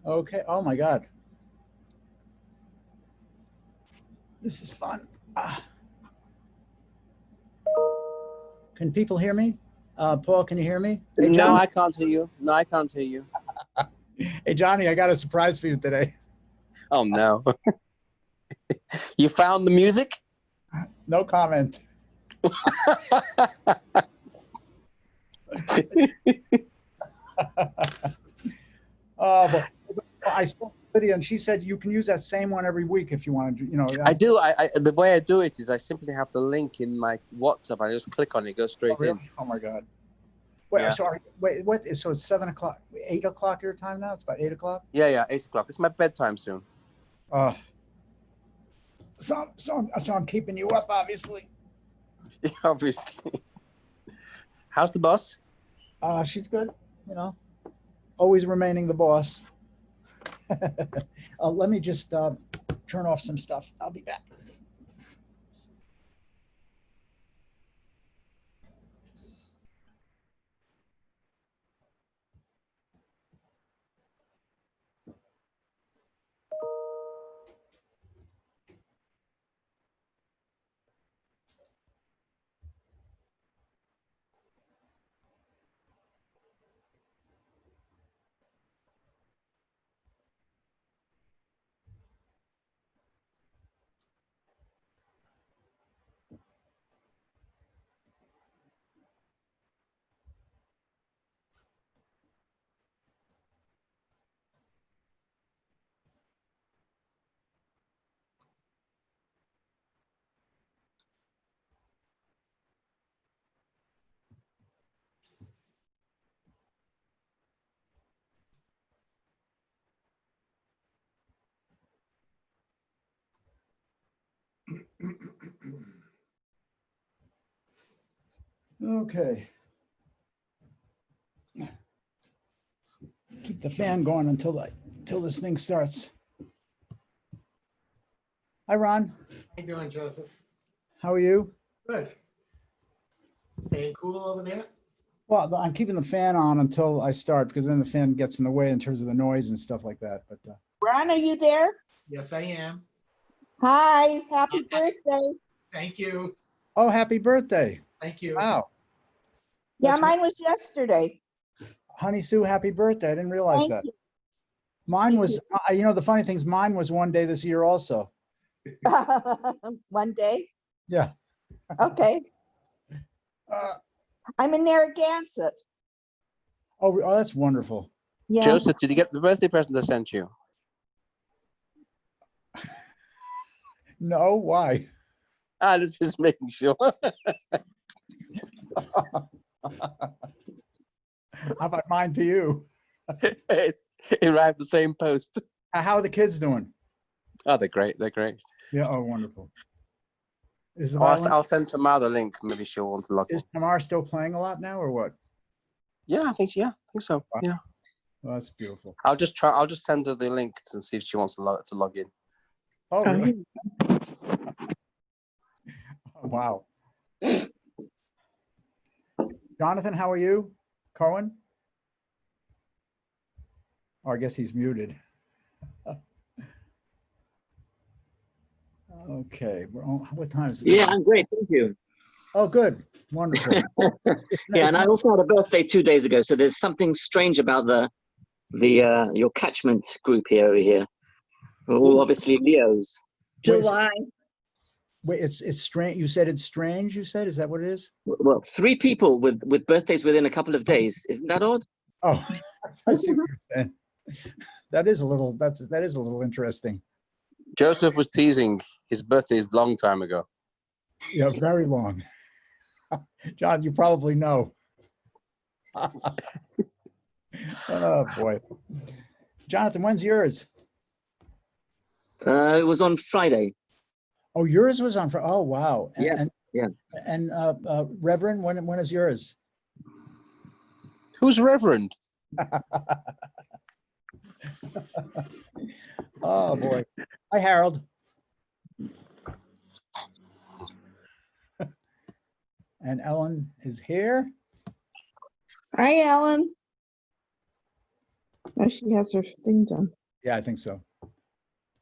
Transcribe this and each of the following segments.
Okay. Oh my God. This is fun. Can people hear me? Paul, can you hear me? Hey, no, I can't hear you. No, I can't hear you. Hey, Johnny, I got a surprise for you today. Oh, no. You found the music? No comment. But I saw the video and she said you can use that same one every week if you want to, you know. I do. The way I do it is I simply have the link in my WhatsApp. I just click on it, goes straight in. Oh my God. Wait, Yeah. sorry. Wait, what? So it's 7 o'clock, 8 o'clock your time now? It's about 8 o'clock? Yeah, 8 o'clock. It's my bedtime soon. So I'm keeping you up, obviously. Obviously. How's the boss? She's good, you know, always remaining the boss. Let me just turn off some stuff. I'll be back. Okay. Keep the fan going until this thing starts. Hi, Ron. How you doing, Joseph? How are you? Good. Staying cool over there? Well, I'm keeping the fan on until I start because then the fan gets in the way in terms of the noise and stuff like that. But Ron, are you there? Yes, I am. Hi, happy birthday. Thank you. oh, happy birthday! Thank you. Wow, Yeah, That's mine was yesterday. Honey Sue, happy birthday! I didn't realize Thank that. you. Mine Thank was, you know, the funny thing is, mine was one day this year also. One day. Yeah. Okay. Uh, I'm in Narragansett. oh, that's wonderful. Yeah. Joseph, did you get the birthday present I sent you? No, why? Just making sure. How about mine to you? It arrived the same post. How are the kids doing? Oh, they're great. They're great. Yeah. Oh, wonderful. Is the I'll send Tamara the link. Maybe she'll want to log in. Is Tamar still playing a lot now, or what? Yeah, I think so. Wow. Yeah. Oh, that's beautiful. I'll just send her the link and see if she wants to log in. Oh, really? Oh, wow. Jonathan, how are you? Cohen? Oh, I guess he's muted. Okay. What time is it? Yeah, I'm great. Thank you. Oh, good. Wonderful. Yeah, and I also had a birthday 2 days ago, so there's something strange about your catchment group over here. We're all obviously Leos. July. Wait, it's strange. You said it's strange, you said? Is that what it is? Well, 3 people with birthdays within a couple of days. Isn't that odd? Oh, I see what you're saying. That is a little interesting. Joseph was teasing. His birthday is a long time ago. Yeah, very long. John, you probably know. Oh boy. Jonathan, when's yours? It was on Friday. Oh, yours was on Friday. Oh, wow. Yeah, yeah. And Reverend, when is yours? Who's Reverend? Oh boy. Hi, Harold. And Ellen is here. Hi, Ellen. Now she has her thing done. Yeah, I think so.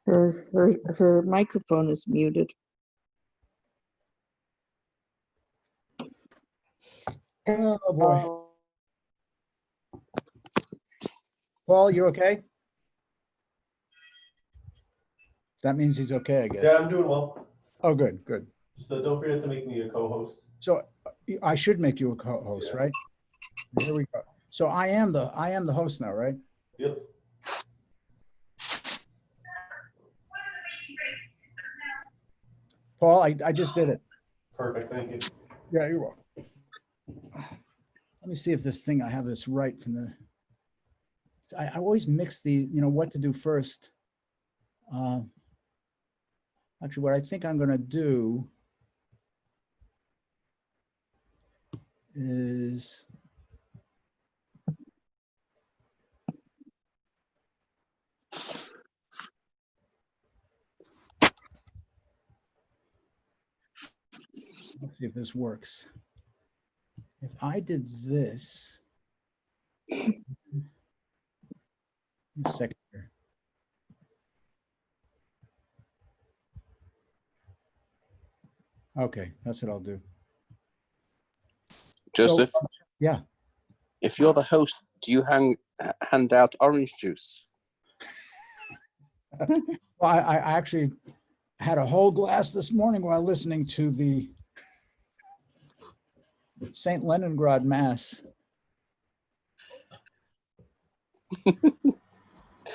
Her microphone is muted. Oh, boy. Paul, you okay? That means he's okay, I guess. Yeah, I'm doing well. Oh, good, good. Just don't forget to make me a co-host. So I should make you a co-host, Yeah. right? Here we go. So I am the host now, right? Yep. Paul, I just did it. Perfect. Thank you. Yeah, you're welcome. Let me see if this thing, I have this right from the, I always mix the, what to do first. Actually, what I think I'm going to do is let's see if this works. If I did this, a second here. Okay, that's what I'll do. Joseph, So, yeah. if you're the host, do you hand out orange juice? Well, I actually had a whole glass this morning while listening to the St. Leningrad Mass.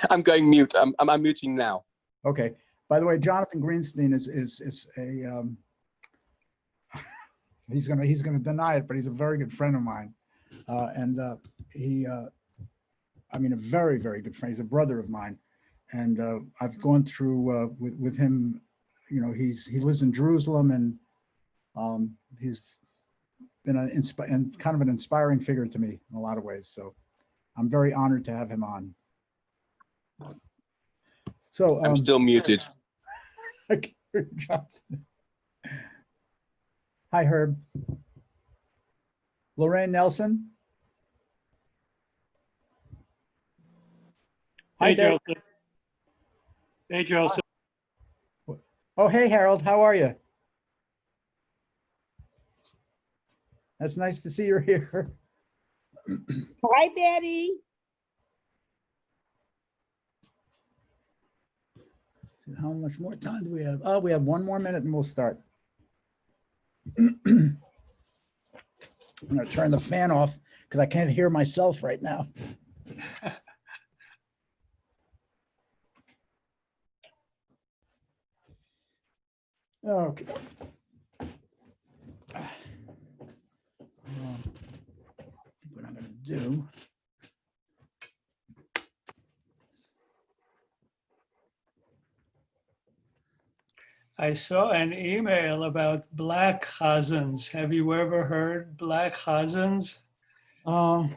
I'm going mute. I'm muting now. Okay. By the way, Jonathan Greenstein is a he's gonna deny it, but he's a very good friend of mine, and I mean a very, very good friend. He's a brother of mine, and I've gone through with him. He lives in Jerusalem, and he's been and kind of an inspiring figure to me in a lot of ways. So I'm very honored to have him on. So I'm still muted. Hi, Herb. Lorraine Nelson. Hi, Hey, Dave. Joseph. Hey, Joseph. Oh, hey, Harold. How are you? That's nice to see you're here. Hi, Betty. So how much more time do we have? Oh, we have 1 more minute and we'll start. I'm going to turn the fan off because I can't hear myself right now. Okay. What I'm going to do. I saw an email about black chazans. Have you ever heard black chazans? Well,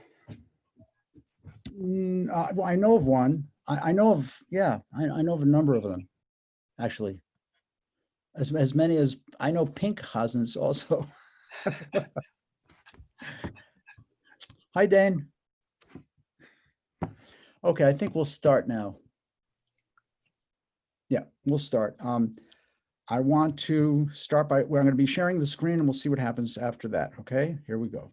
I know of one. I know of, yeah, I know of a number of them, actually. As many as, I know pink chazans also. Hi, Dane. Okay, I think we'll start now. Yeah, we'll start. I want to start by, where I'm going to be sharing the screen and we'll see what happens after that. Okay, here we go.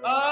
Ah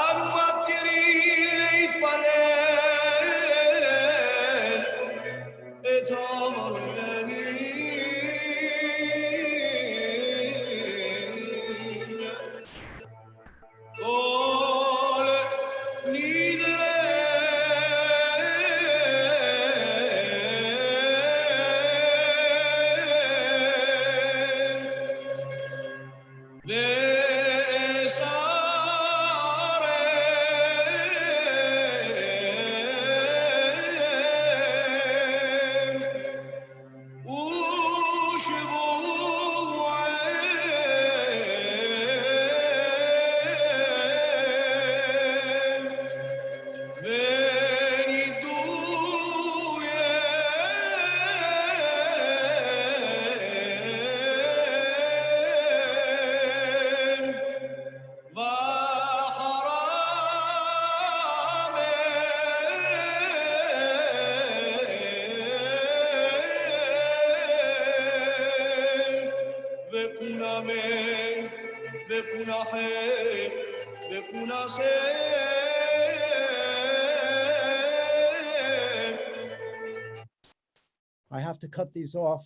I have to cut these off.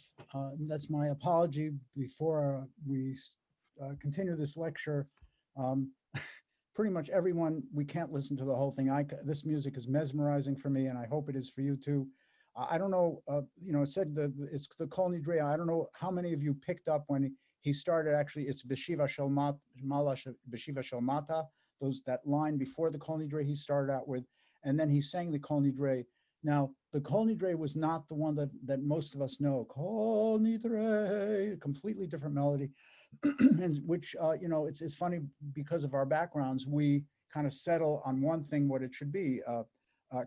That's my apology before we continue this lecture. Um, pretty much everyone, we can't listen to the whole thing. This music is mesmerizing for me, and I hope it is for you too. I don't know, it said it's the Kol Nidre. I don't know how many of you picked up when he started. Actually, it's Beshiva Shel Mata, that line before the Kol Nidre he started out with, and then he sang the Kol Nidre. Now, the Kol Nidre was not the one that most of us know. Kol Nidre, completely different melody, and which, it's funny because of our backgrounds, we kind of settle on one thing, what it should be,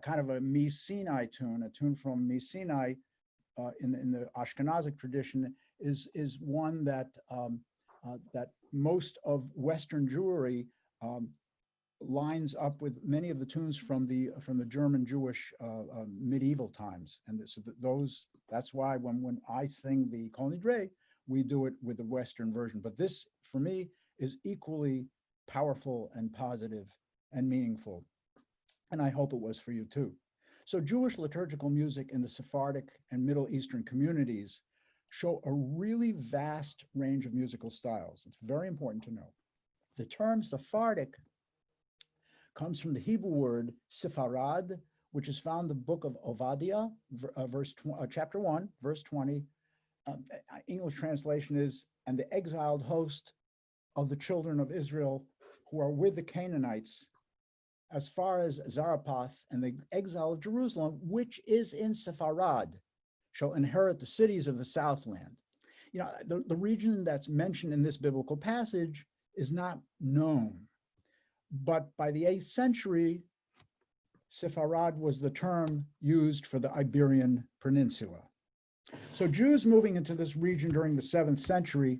kind of a Mi Sinai tune, a tune from Mi Sinai in the Ashkenazic tradition is one that that most of Western Jewry lines up with many of the tunes from the German Jewish medieval times, and that's why when I sing the Kol Nidre, we do it with the Western version. But this, for me, is equally powerful and positive and meaningful, and I hope it was for you too. So Jewish liturgical music in the Sephardic and Middle Eastern communities show a really vast range of musical styles. It's very important to know. The term Sephardic comes from the Hebrew word Sepharad, which is found in the book of Obadiah, chapter 1, verse 20. English translation is, "And the exiled host of the children of Israel who are with the Canaanites as far as Zarephath, and the exile of Jerusalem, which is in Sepharad, shall inherit the cities of the Southland." The region that's mentioned in this biblical passage is not known. But by the 8th century, Sepharad was the term used for the Iberian Peninsula. So Jews moving into this region during the 7th century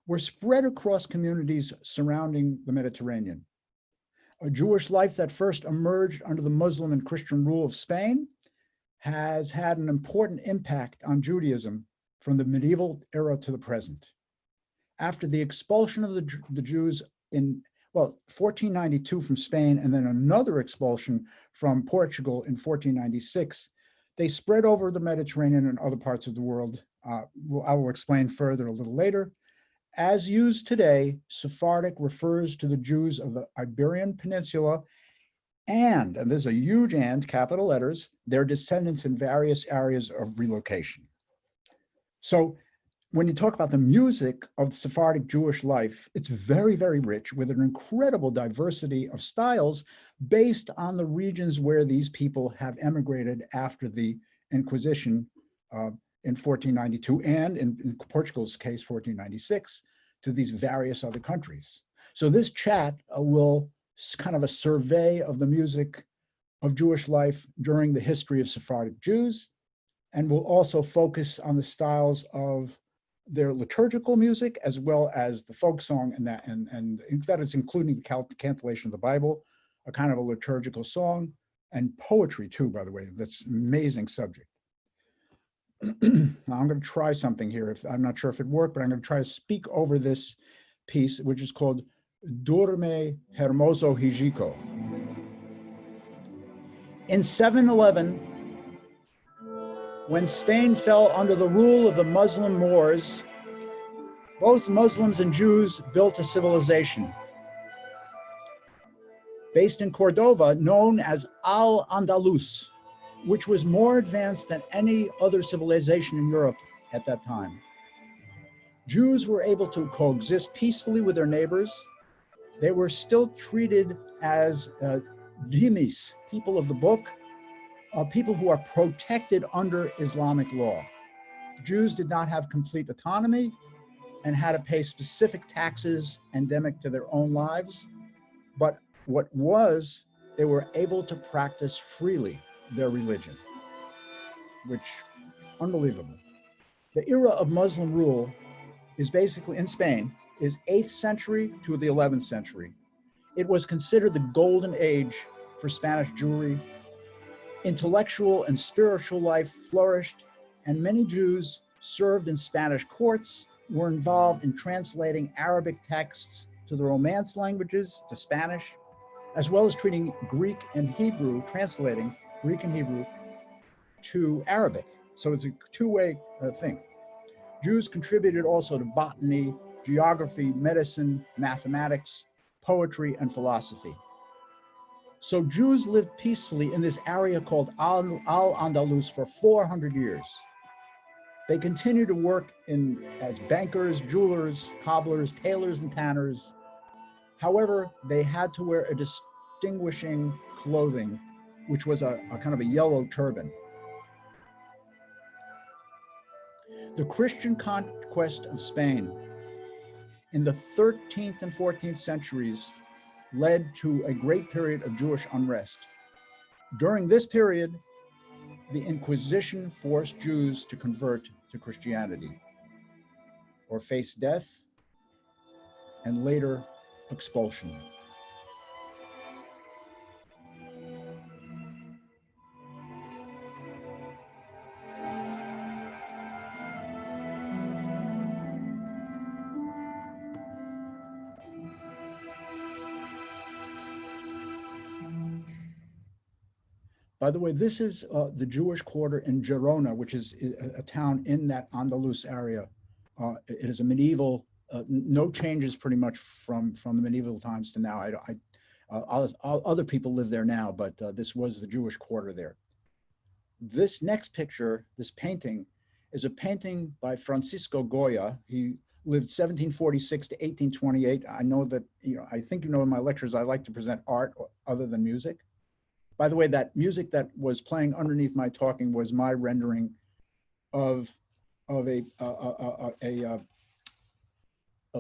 were spread across communities surrounding the Mediterranean. A Jewish life that first emerged under the Muslim and Christian rule of Spain has had an important impact on Judaism from the medieval era to the present. After the expulsion of the Jews in 1492 from Spain, and then another expulsion from Portugal in 1496, they spread over the Mediterranean and other parts of the world. I will explain further a little later. As used today, Sephardic refers to the Jews of the Iberian Peninsula and there's a huge and, capital letters, their descendants in various areas of relocation. So when you talk about the music of Sephardic Jewish life, it's very, very rich with an incredible diversity of styles based on the regions where these people have emigrated after the Inquisition in 1492, and in Portugal's case, 1496, to these various other countries. So this chat will kind of a survey of the music of Jewish life during the history of Sephardic Jews, and will also focus on the styles of their liturgical music as well as the folk song, and that is including the cantillation of the Bible, a kind of a liturgical song, and poetry too, by the way. That's an amazing subject. Now I'm going to try something here. I'm not sure if it worked, but I'm going to try to speak over this piece, which is called Dorme Hermoso Hijiko. In 711, when Spain fell under the rule of the Muslim Moors, both Muslims and Jews built a civilization based in Cordova known as Al-Andalus, which was more advanced than any other civilization in Europe at that time. Jews were able to coexist peacefully with their neighbors. They were still treated as dhimmis, people of the book, people who are protected under Islamic law. Jews did not have complete autonomy and had to pay specific taxes endemic to their own lives. But what was, they were able to practice freely their religion, which, unbelievable. The era of Muslim rule is basically, in Spain, is 8th century to the 11th century. It was considered the golden age for Spanish Jewry. Intellectual and spiritual life flourished, and many Jews served in Spanish courts, were involved in translating Arabic texts, to the Romance languages, to Spanish, as well as treating Greek and Hebrew, translating Greek and Hebrew to Arabic. So it's a two-way thing. Jews contributed also to botany, geography, medicine, mathematics, poetry, and philosophy. So Jews lived peacefully in this area called Al-Andalus for 400 years. They continued to work as bankers, jewelers, cobblers, tailors, and tanners. However, they had to wear a distinguishing clothing, which was a kind of a yellow turban. The Christian conquest of Spain in the 13th and 14th centuries led to a great period of Jewish unrest. During this period, the Inquisition forced Jews to convert to Christianity or face death and later expulsion. By the way, this is the Jewish quarter in Girona, which is a town in that Andalus area. It is a medieval, no changes pretty much from the medieval times to now. Other people live there now, but this was the Jewish quarter there. This next picture, this painting, is a painting by Francisco Goya. He lived 1746 to 1828. I know that, I think in my lectures, I like to present art other than music. By the way, that music that was playing underneath my talking was my rendering of a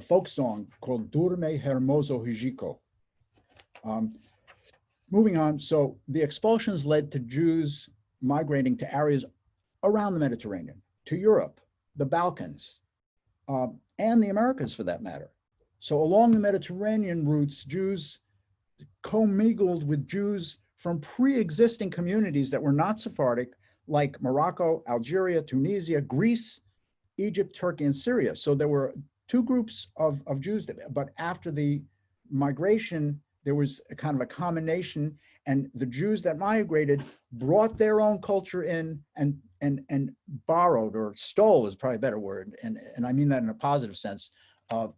folk song called Durme Hermoso Hijiko. Moving on, so the expulsions led to Jews migrating to areas around the Mediterranean, to Europe, the Balkans, and the Americas for that matter. So along the Mediterranean routes, Jews commingled with Jews from pre-existing communities that were not Sephardic, like Morocco, Algeria, Tunisia, Greece, Egypt, Turkey, and Syria. So there were two groups of Jews, but after the migration, there was a kind of a combination, and the Jews that migrated brought their own culture in and borrowed, or stole is probably a better word, and I mean that in a positive sense,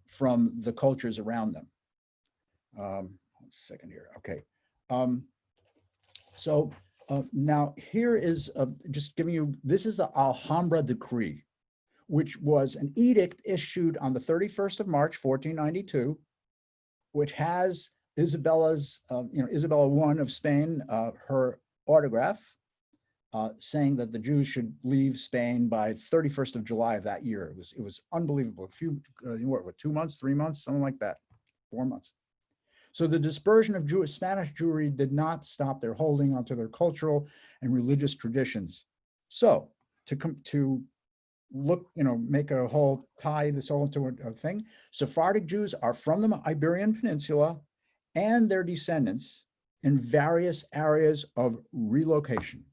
from the cultures around them. 1 second here, okay. So now here is just giving you, this is the Alhambra Decree, which was an edict issued on the 31st of March, 1492, which has Isabella's, Isabella I of Spain, her autograph, saying that the Jews should leave Spain by 31st of July of that year. It was unbelievable. A few, what, 2 months, 3 months, something like that, 4 months. So the dispersion of Spanish Jewry did not stop their holding onto their cultural and religious traditions. So to look, make a whole, tie this all into a thing, Sephardic Jews are from the Iberian Peninsula and their descendants in various areas of relocation.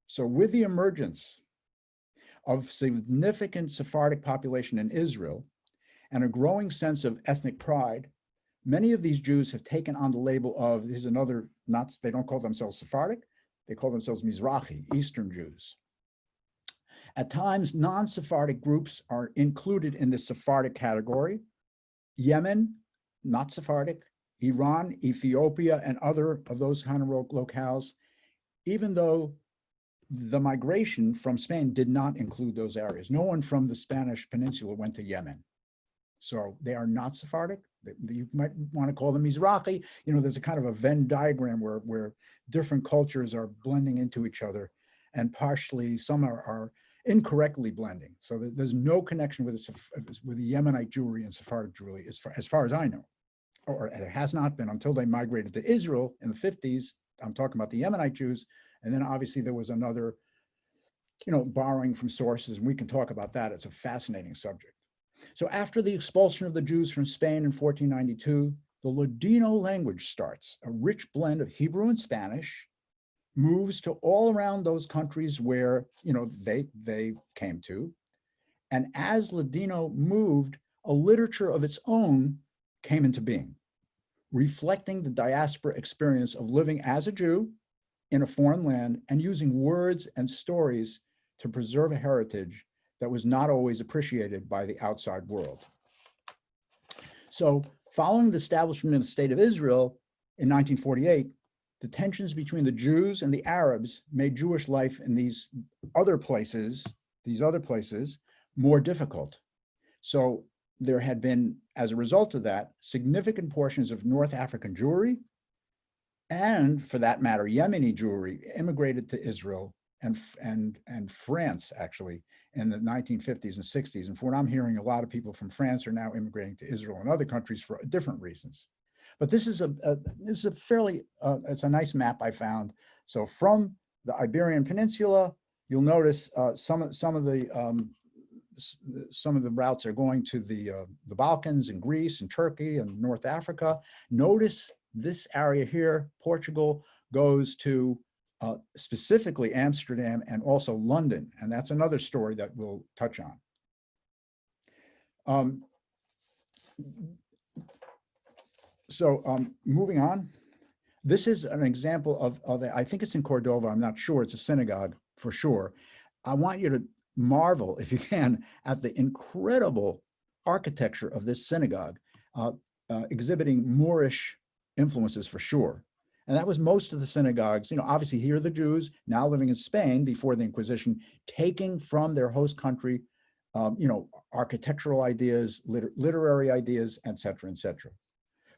So with the emergence of significant Sephardic population in Israel and a growing sense of ethnic pride, many of these Jews have taken on the label of, here's another, they don't call themselves Sephardic, they call themselves Mizrahi, Eastern Jews. At times, non-Sephardic groups are included in the Sephardic category. Yemen, not Sephardic, Iran, Ethiopia, and other of those kind of locales, even though the migration from Spain did not include those areas. No one from the Spanish Peninsula went to Yemen. So they are not Sephardic. You might want to call them Mizrahi. There's a kind of a Venn diagram where different cultures are blending into each other, and partially some are incorrectly blending. So there's no connection with the Yemenite Jewry and Sephardic Jewry as far as I know, or there has not been until they migrated to Israel in the 50s. I'm talking about the Yemenite Jews, and then obviously there was another, borrowing from sources, and we can talk about that. It's a fascinating subject. So after the expulsion of the Jews from Spain in 1492, the Ladino language starts. A rich blend of Hebrew and Spanish moves to all around those countries where, they came to. And as Ladino moved, a literature of its own came into being, reflecting the diaspora experience of living as a Jew in a foreign land and using words and stories to preserve a heritage that was not always appreciated by the outside world. So following the establishment of the State of Israel in 1948, the tensions between the Jews and the Arabs made Jewish life in these other places more difficult. So there had been, as a result of that, significant portions of North African Jewry, and for that matter, Yemeni Jewry, immigrated to Israel and France, actually, in the 1950s and 60s. And from what I'm hearing, a lot of people from France are now immigrating to Israel and other countries for different reasons. But this is a fairly, it's a nice map I found. So from the Iberian Peninsula, you'll notice some of the routes are going to the Balkans and Greece and Turkey and North Africa. Notice this area here, Portugal, goes to specifically Amsterdam and also London. And that's another story that we'll touch on. Moving on, this is an example of I think it's in Cordova, I'm not sure, it's a synagogue for sure. I want you to marvel, if you can, at the incredible architecture of this synagogue, exhibiting Moorish influences for sure. And that was most of the synagogues, obviously here are the Jews now living in Spain before the Inquisition, taking from their host country, architectural ideas, literary ideas, et cetera, et cetera.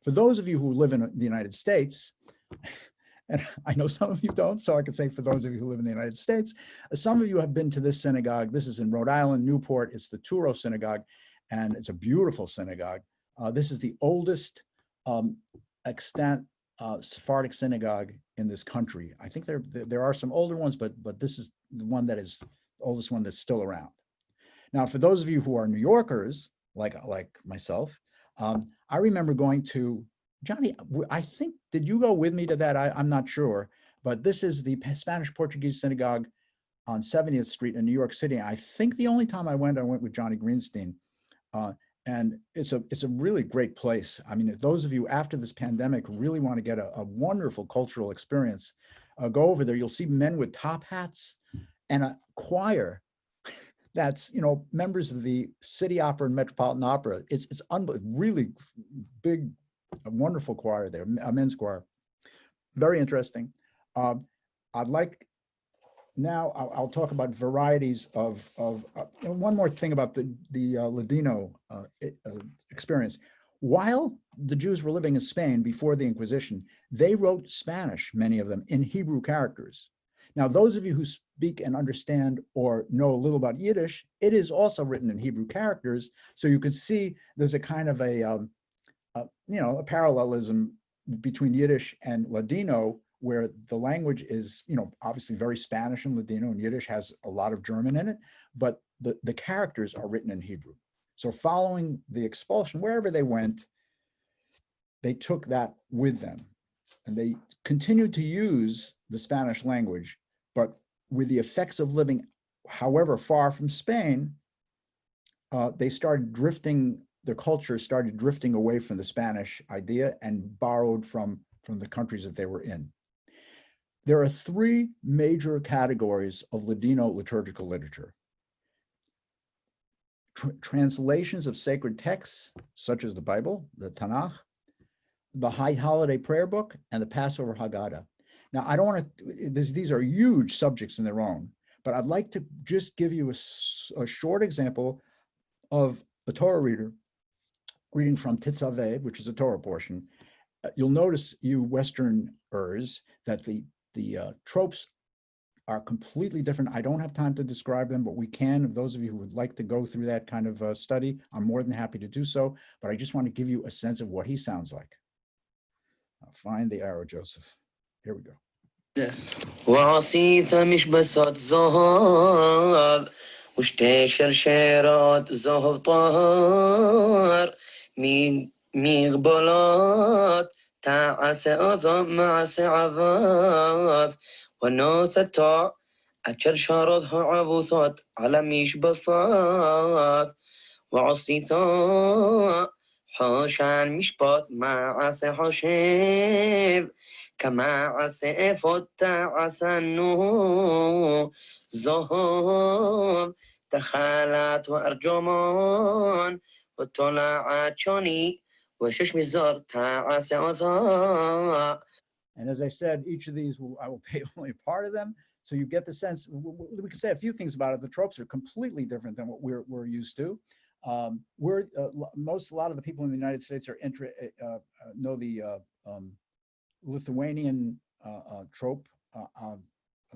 For those of you who live in the United States, and I know some of you don't, so I can say for those of you who live in the United States, some of you have been to this synagogue. This is in Rhode Island, Newport. It's the Touro Synagogue, and it's a beautiful synagogue. This is the oldest extant Sephardic synagogue in this country. I think there are some older ones, but this is the one that is the oldest one that's still around. Now, for those of you who are New Yorkers, like myself, I remember going to, Johnny, I think, did you go with me to that? I'm not sure, but this is the Spanish-Portuguese synagogue on 70th Street in New York City. I think the only time I went with Johnny Greenstein. And it's a really great place. I mean, if those of you after this pandemic really want to get a wonderful cultural experience, go over there. You'll see men with top hats and a choir that's, members of the City Opera and Metropolitan Opera. It's really big, a wonderful choir there, a men's choir. Very interesting. Now I'll talk about varieties of one more thing about the Ladino experience. While the Jews were living in Spain before the Inquisition, they wrote Spanish, many of them, in Hebrew characters. Now, those of you who speak and understand or know a little about Yiddish, it is also written in Hebrew characters. So you can see there's a kind of a parallelism between Yiddish and Ladino, where the language is, obviously very Spanish and Ladino, and Yiddish has a lot of German in it, but the characters are written in Hebrew. So following the expulsion, wherever they went, they took that with them. And they continued to use the Spanish language, but with the effects of living, however far from Spain, they started drifting, their culture started drifting away from the Spanish idea and borrowed from the countries that they were in. There are three major categories of Ladino liturgical literature. Translations of sacred texts, such as the Bible, the Tanakh, the High Holiday Prayer Book, and the Passover Haggadah. Now, I don't want to, these are huge subjects in their own, but I'd like to just give you a short example of a Torah reader reading from Tetzaveh, which is a Torah portion. You'll notice, you Westerners, that the tropes are completely different. I don't have time to describe them, but we can. If those of you who would like to go through that kind of study, I'm more than happy to do so, but I just want to give you a sense of what he sounds like. I'll find the arrow, Joseph. Here we go. وعصيت مشبسات ذهب وشتي شرشيرات ذهب طهر مغبلات تعس أذم مع عباث ونوثة أشرشارتها عبوثات على مشبسات وعصيتا حوشان مشبط مع عسى حشيب كما عسى فوت عسى النو زهوم دخلت وأرجمان وطلعت شوني وشش مزار عسى أثار. And as I said, each of these I will pay only a part of them. So you get the sense, we can say a few things about it. The tropes are completely different than what we're used to. A lot of the people in the United States are know the Lithuanian trope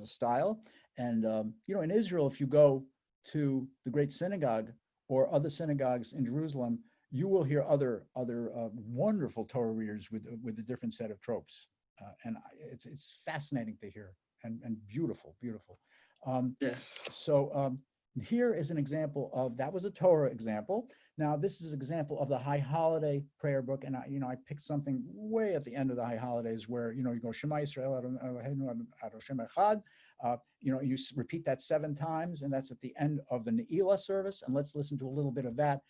style. And, in Israel, if you go to the Great Synagogue or other synagogues in Jerusalem, you will hear other wonderful Torah readers with a different set of tropes. And it's fascinating to hear and beautiful. So here is an example of, that was a Torah example. Now this is an example of the High Holiday prayer book. And I picked something way at the end of the High Holidays where, you go Shema Yisrael Adonai Echad. You repeat that 7 times, and that's at the end of the Ne'ilah service. And let's listen to a little bit of that.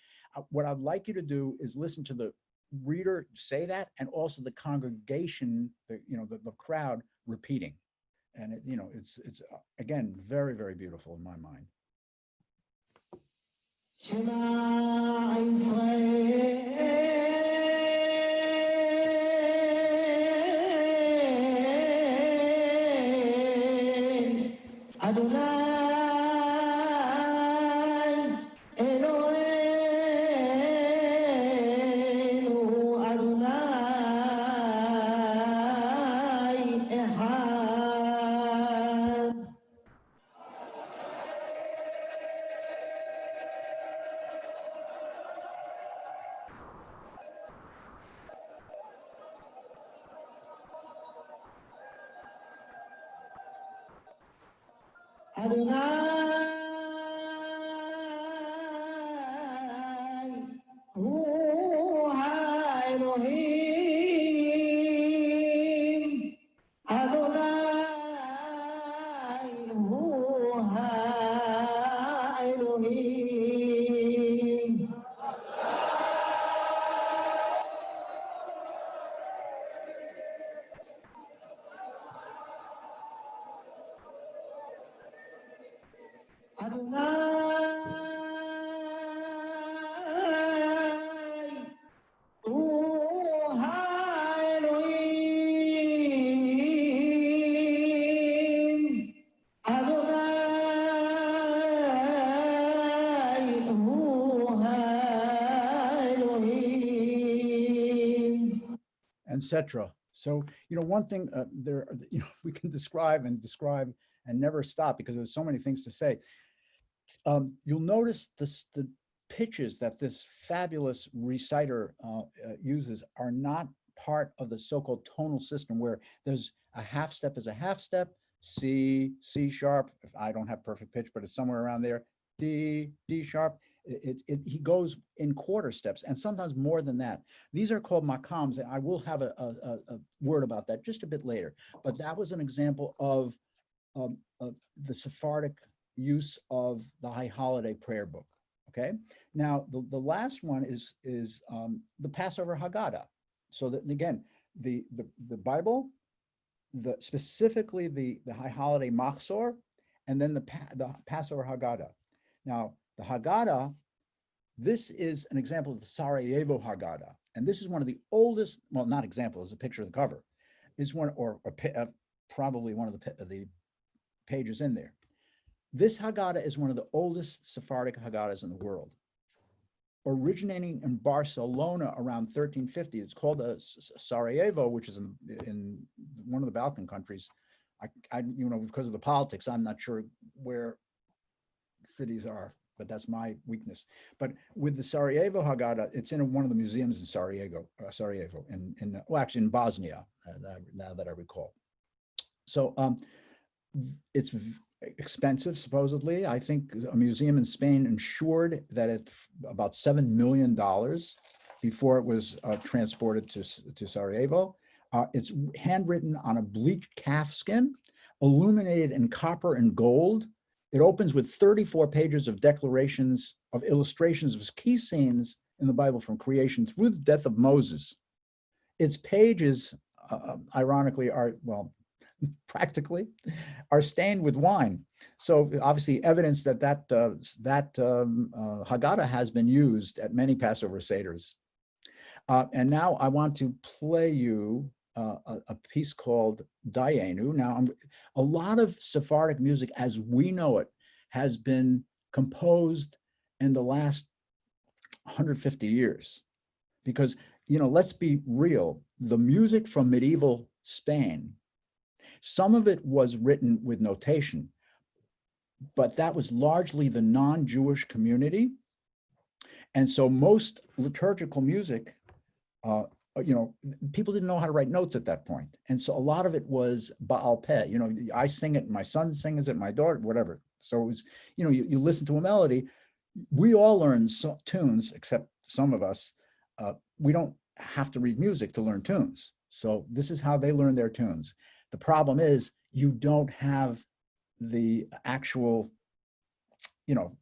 What I'd like you to do is listen to the reader say that, and also the congregation, the crowd repeating. And it's again, very, very beautiful in my mind. Shema Yisrael Adonai Eloheinu Adonai Echad. Adonai Hu HaElohim. Adonai Hu HaElohim. Adonai Hu HaElohim. Adonai Hu HaElohim. Etc. So, one thing there, we can describe and never stop because there's so many things to say. You'll notice the pitches that this fabulous reciter uses are not part of the so-called tonal system where there's a half step is a half step, C sharp, if I don't have perfect pitch, but it's somewhere around there, D sharp. He goes in quarter steps and sometimes more than that. These are called makams, and I will have a word about that just a bit later. But that was an example of the Sephardic use of the High Holiday prayer book. Okay. Now the last one is the Passover Haggadah. So that again, the Bible, specifically the High Holiday Machzor, and then the Passover Haggadah. Now the Haggadah, this is an example of the Sarajevo Haggadah, and this is one of the oldest. Well, not example, is a picture of the cover. Is one probably one of the pages in there. This Haggadah is one of the oldest Sephardic Haggadahs in the world. Originating in Barcelona around 1350, it's called Sarajevo, which is in one of the Balkan countries. Because of the politics, I'm not sure where cities are, but that's my weakness. But with the Sarajevo Haggadah, it's in one of the museums in Sarajevo, actually in Bosnia, now that I recall. So it's expensive, supposedly. I think a museum in Spain insured that it's about $7 million before it was transported to Sarajevo. It's handwritten on a bleached calf skin, illuminated in copper and gold. It opens with 34 pages of declarations of illustrations of key scenes in the Bible from creation through the death of Moses. Its pages, ironically, are, well, practically, are stained with wine. So obviously evidence that Haggadah has been used at many Passover Seders. And now I want to play you a piece called Dayenu. Now, a lot of Sephardic music as we know it has been composed in the last 150 years. Because, you know, let's be real, the music from medieval Spain, some of it was written with notation, but that was largely the non-Jewish community. And so most liturgical music, you know, people didn't know how to write notes at that point. And so a lot of it was Baal Peh, you know, I sing it, my son sings it, my daughter, whatever. So it was, you know, you listen to a melody. We all learn tunes, except some of us. We don't have to read music to learn tunes. So this is how they learn their tunes. The problem is you don't have the actual, you know,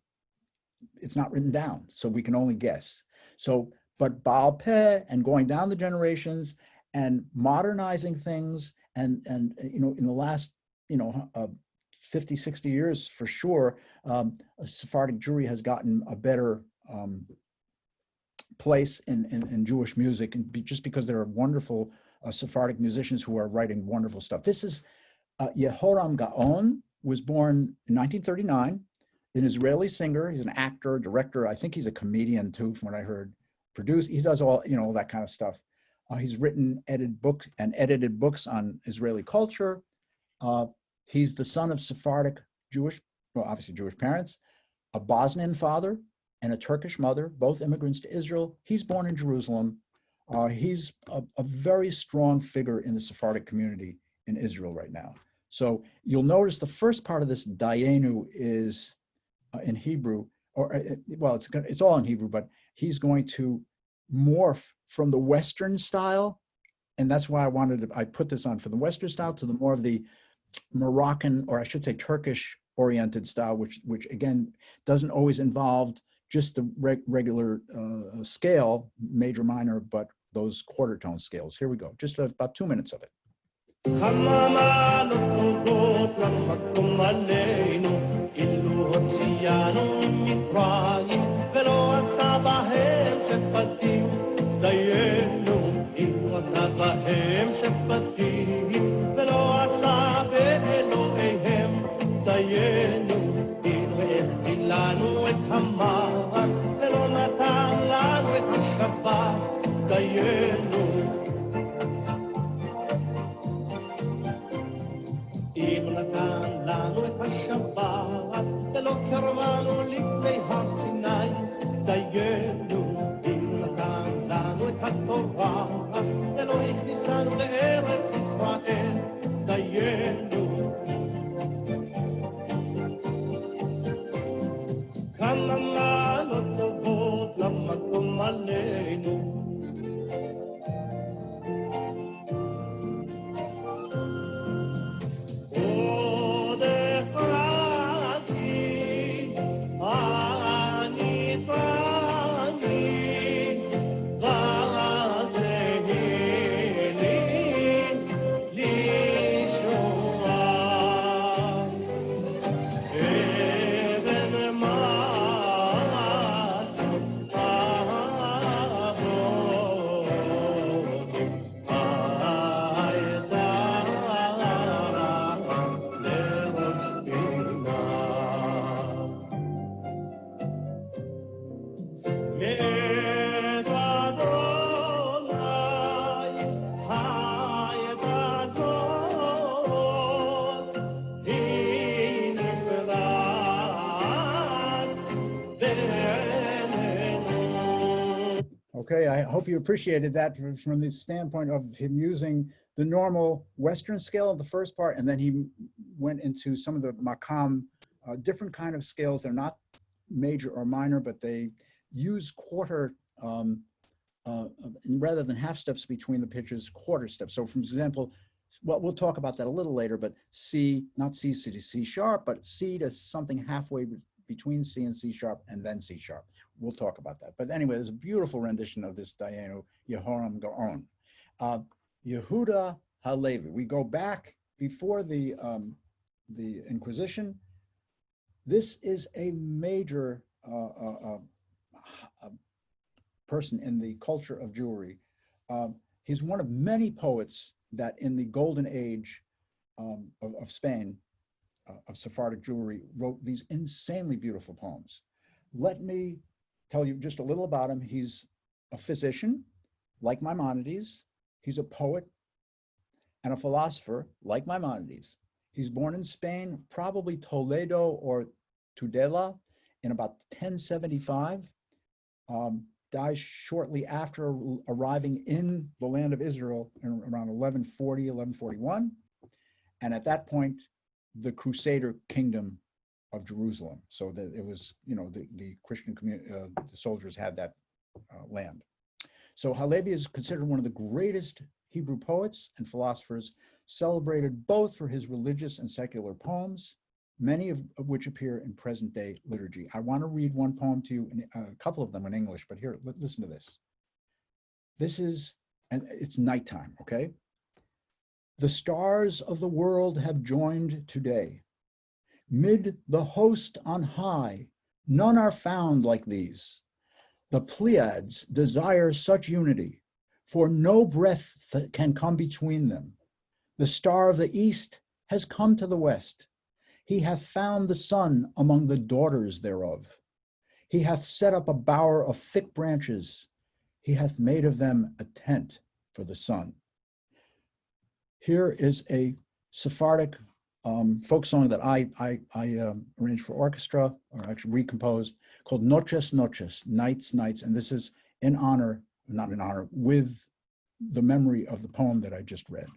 it's not written down, so we can only guess. So, but Baal Peh and going down the generations and modernizing things, and you know, in the last, you know, 50, 60 years for sure, Sephardic Jewry has gotten a better place in Jewish music, and just because there are wonderful Sephardic musicians who are writing wonderful stuff. This is Yehoram Gaon, was born in 1939, an Israeli singer. He's an actor, director. I think he's a comedian too, from what I heard. He does all, you know, all that kind of stuff. He's written, edited books on Israeli culture. He's the son of Sephardic Jewish, well, obviously Jewish parents, a Bosnian father and a Turkish mother, both immigrants to Israel. He's born in Jerusalem. He's a very strong figure in the Sephardic community in Israel right now. So you'll notice the first part of this Dayenu is in Hebrew, or well, it's all in Hebrew, but he's going to morph from the Western style, and that's why I put this on, for the Western style to the more of the Moroccan, or I should say Turkish oriented style, which again doesn't always involve just the regular scale, major, minor, but those quarter tone scales. Here we go, just about 2 minutes of it. Okay, I hope you appreciated that from the standpoint of him using the normal Western scale of the first part, and then he went into some of the Makam, different kind of scales. They're not major or minor, but they use quarter, rather than half steps between the pitches, quarter steps. So for example, well, we'll talk about that a little later, but C, not C to C sharp, but C to something halfway between C and C sharp and then C sharp. We'll talk about that. But anyway, there's a beautiful rendition of this Dayenu, Yehoram Gaon. Yehuda Halevi. We go back before the Inquisition. This is a major person in the culture of Jewry. He's one of many poets that in the golden age of Spain, of Sephardic Jewry, wrote these insanely beautiful poems. Let me tell you just a little about him. He's a physician, like Maimonides. He's a poet and a philosopher, like Maimonides. He's born in Spain, probably Toledo or Tudela, in about 1075. Dies shortly after arriving in the land of Israel in around 1140, 1141. And at that point, the Crusader kingdom of Jerusalem. So that it was, the Christian community, the soldiers had that land. So Halevi is considered one of the greatest Hebrew poets and philosophers, celebrated both for his religious and secular poems, many of which appear in present day liturgy. I want to read one poem to you, a couple of them in English, but here, listen to this. This is, and it's nighttime, okay? The stars of the world have joined today. Mid the host on high, none are found like these. The Pleiades desire such unity, for no breath can come between them. The star of the east has come to the west. He hath found the sun among the daughters thereof. He hath set up a bower of thick branches. He hath made of them a tent for the sun. Here is a Sephardic folk song that I arranged for orchestra, or actually recomposed, called Noches Noches, Nights Nights, and this is in honor, not in honor, with the memory of the poem that I just read.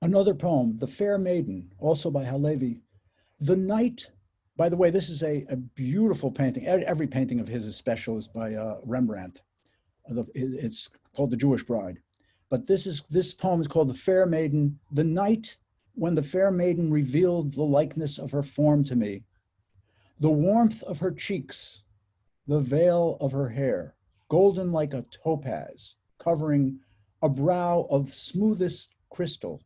Another poem, The Fair Maiden, also by Halevi. The night, by the way, this is a beautiful painting. Every painting of his is special, is by Rembrandt. It's called The Jewish Bride. But this poem is called The Fair Maiden. The night when the fair maiden revealed the likeness of her form to me, the warmth of her cheeks, the veil of her hair, golden like a topaz, covering a brow of smoothest crystal.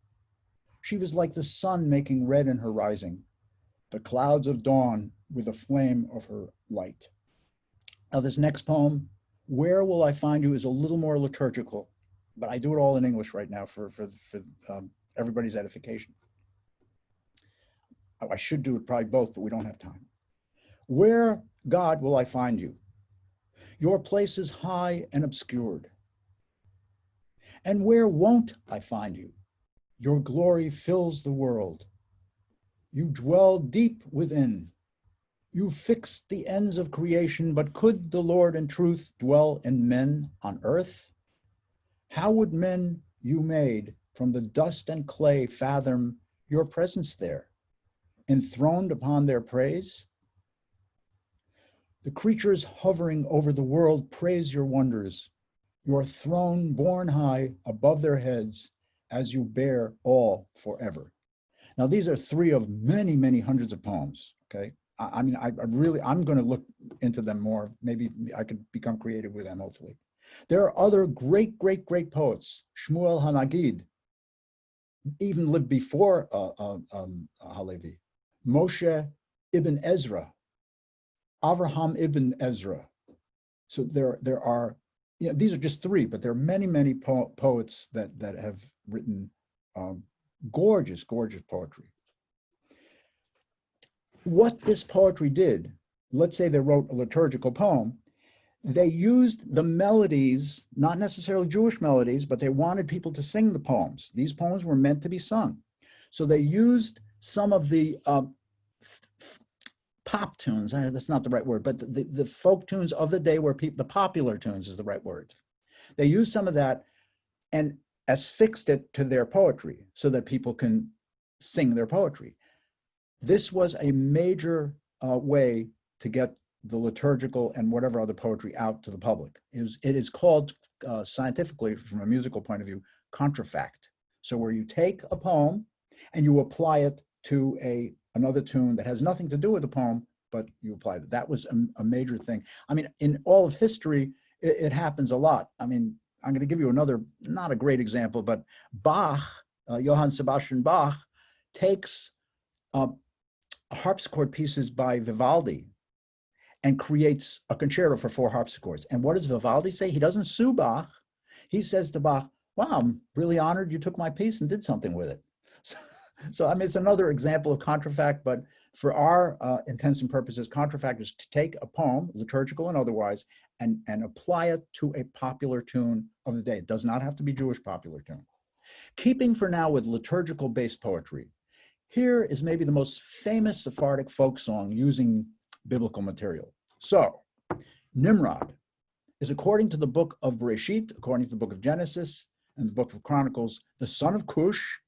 She was like the sun making red in her rising, the clouds of dawn with the flame of her light. Now this next poem, Where Will I Find You, is a little more liturgical, but I do it all in English right now for everybody's edification. I should do it probably both, but we don't have time. Where, God, will I find you? Your place is high and obscured. And where won't I find you? Your glory fills the world. You dwell deep within. You fixed the ends of creation, but could the Lord in truth dwell in men on earth? How would men you made from the dust and clay fathom your presence there, enthroned upon their praise? The creatures hovering over the world praise your wonders. your throne borne high above their heads as you bear all forever. Now, these are three of many, many hundreds of poems, okay? I mean, I'm going to look into them more. Maybe I could become creative with them, hopefully. There are other great, great, great poets. Shmuel Hanagid even lived before Halevi. Moshe ibn Ezra, Avraham ibn Ezra. So there are, you know, these are just three, but there are many, many poets that have written gorgeous, gorgeous poetry. What this poetry did, let's say they wrote a liturgical poem, they used the melodies, not necessarily Jewish melodies, but they wanted people to sing the poems. These poems were meant to be sung. So they used some of the pop tunes, that's not the right word, but the folk tunes of the day where the popular tunes is the right word. They used some of that and affixed it to their poetry so that people can sing their poetry. This was a major way to get the liturgical and whatever other poetry out to the public. It is called scientifically, from a musical point of view, contrafact. So where you take a poem and you apply it to another tune that has nothing to do with the poem, but you apply it. That was a major thing. I mean, in all of history, it happens a lot. I mean, I'm going to give you another, not a great example, but Bach, Johann Sebastian Bach, takes harpsichord pieces by Vivaldi and creates a concerto for 4 harpsichords. And what does Vivaldi say? He doesn't sue Bach. He says to Bach, wow, I'm really honored you took my piece and did something with it. So I mean, it's another example of contrafact, but for our intents and purposes, contrafact is to take a poem, liturgical and otherwise, and apply it to a popular tune of the day. It does not have to be Jewish popular tune. Keeping for now with liturgical-based poetry, here is maybe the most famous Sephardic folk song using biblical material. So, Nimrod is, according to the book of Bereshit, according to the book of Genesis and the book of Chronicles, the son of Cush,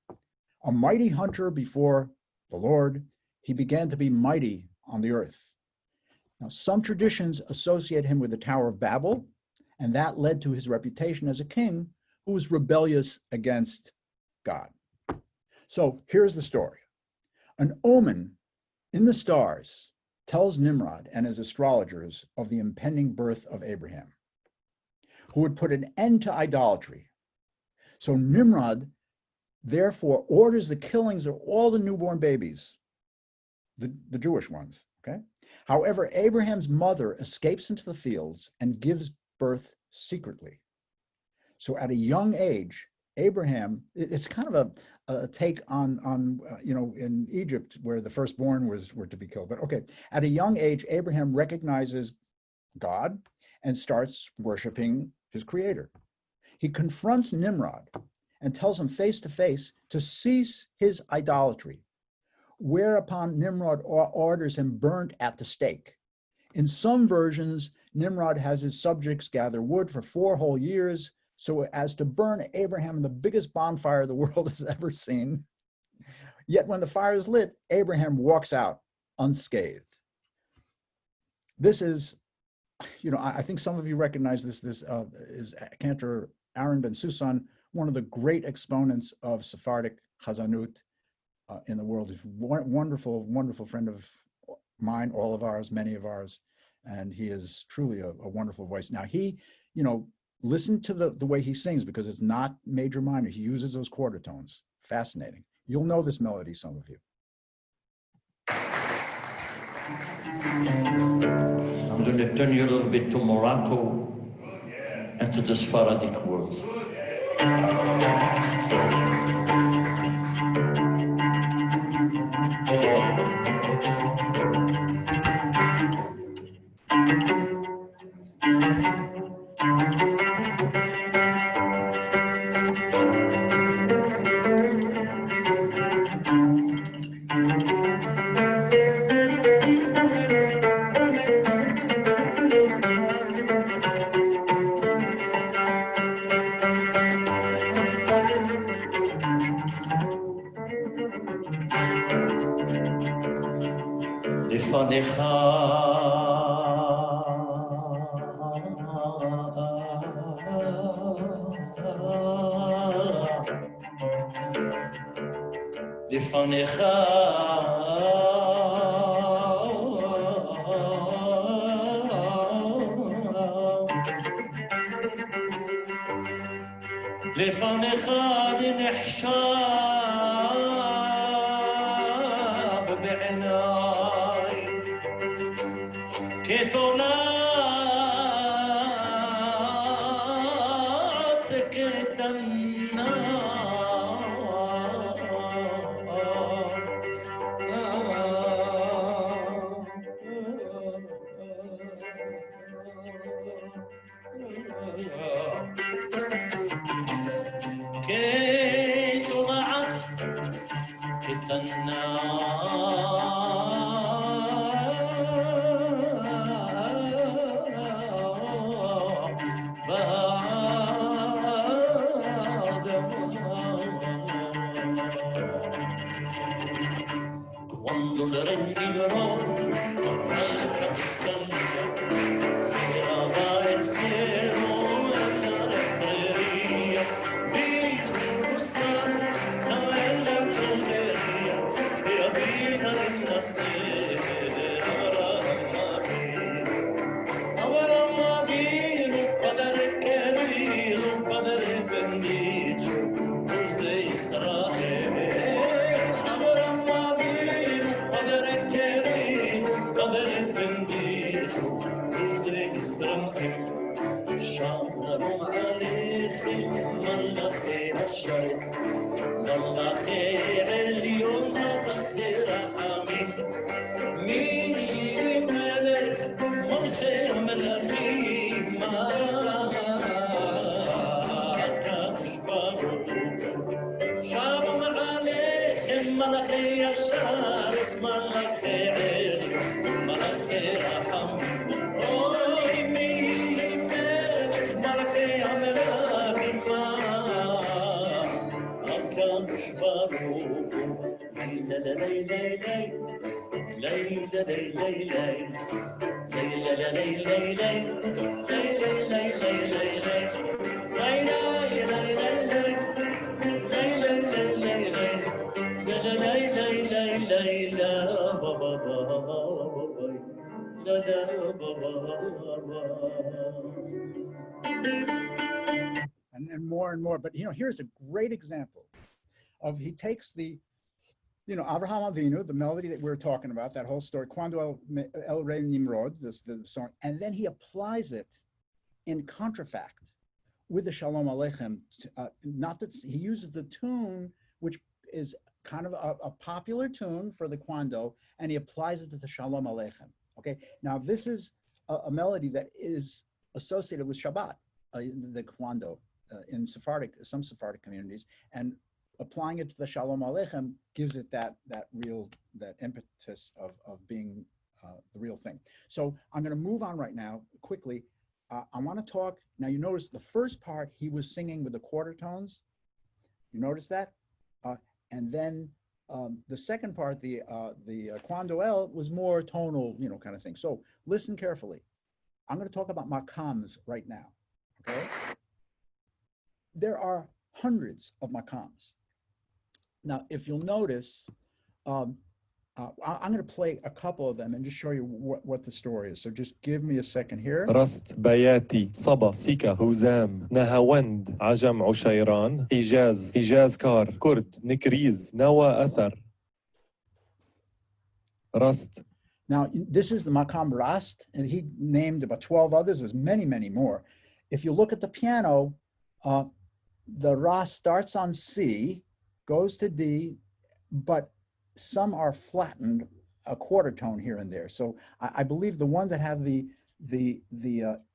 a mighty hunter before the Lord. He began to be mighty on the earth. Now, some traditions associate him with the Tower of Babel, and that led to his reputation as a king who was rebellious against God. So here's the story. An omen in the stars tells Nimrod and his astrologers of the impending birth of Abraham, who would put an end to idolatry. So Nimrod therefore orders the killings of all the newborn babies, the Jewish ones, okay? However, Abraham's mother escapes into the fields and gives birth secretly. So at a young age, Abraham, it's kind of a take on you know, in Egypt where the firstborn were to be killed. But okay, at a young age, Abraham recognizes God and starts worshiping his creator. He confronts Nimrod and tells him face to face to cease his idolatry, whereupon Nimrod orders him burned at the stake. In some versions, Nimrod has his subjects gather wood for 4 whole years so as to burn Abraham in the biggest bonfire the world has ever seen. Yet when the fire is lit, Abraham walks out unscathed. This is, you know, I think some of you recognize this. This is Cantor Aaron Ben Susan, one of the great exponents of Sephardic Chazanut in the world. He's a wonderful, wonderful friend of mine, all of ours, many of ours, and he is truly a wonderful voice. Now he, you know, listen to the way he sings because it's not major minor. He uses those quarter tones. Fascinating. You'll know this melody, some of you. I'm going to turn you a little bit to Morocco and to the Sephardic world. לפניך לפניך לפניך אני נחשב בעיניי כתולעת קטנה כתולעת קטנה Quando le rendirò arranca distanza era va il cielo e la rastreria di Russan nella polveria e a vida in la sera Ahora mavino padre querido padre bendito Dios de Israel Ahora mavino padre querido padre bendito Dios de Israel Shalom aleichem malachei hasharet malachei elyon malachei rachamim מי מלך מלכי המלכים הקדוש ברוך הוא שלום עליכם מלכי השרת מלכי עליון מלכי רחמים אוי מי מלך מלכי המלכים הקדוש ברוך הוא לילה לילה לילה Layla, Layla, Layla, Layla, Layla, and more. But here's a great example of he takes the Avraham Avinu, the melody that we're talking about, that whole story, Quando El Rey Nimrod, the song, and then he applies it in contrafact with the Shalom Aleichem. Not that he uses the tune, which is kind of a popular tune for the Quando, and he applies it to the Shalom Aleichem. Okay, now this is a melody that is associated with Shabbat, the Quando, in some Sephardic communities, and applying it to the Shalom Aleichem gives it that impetus of being the real thing. So I'm going to move on right now quickly. I want to talk now. You notice the first part he was singing with the quarter tones. You notice that, and then the second part, the Quando El, was more tonal, kind of thing. So listen carefully. I'm going to talk about makams right now. Okay, there are hundreds of makams. Now, if you'll notice, I'm going to play a couple of them and just show you what the story is. So just give me a second here. رست بياتي صبا سيكا هوزام نهاوند عجم عشيران حجاز كار كرد نكريز نوى أثر رست. Now, this is the Makam Rast, and he named about 12 others. There's many, many more. If you look at the piano, the Rast starts on C, goes to D, but some are flattened a quarter tone here and there. So I believe the ones that have the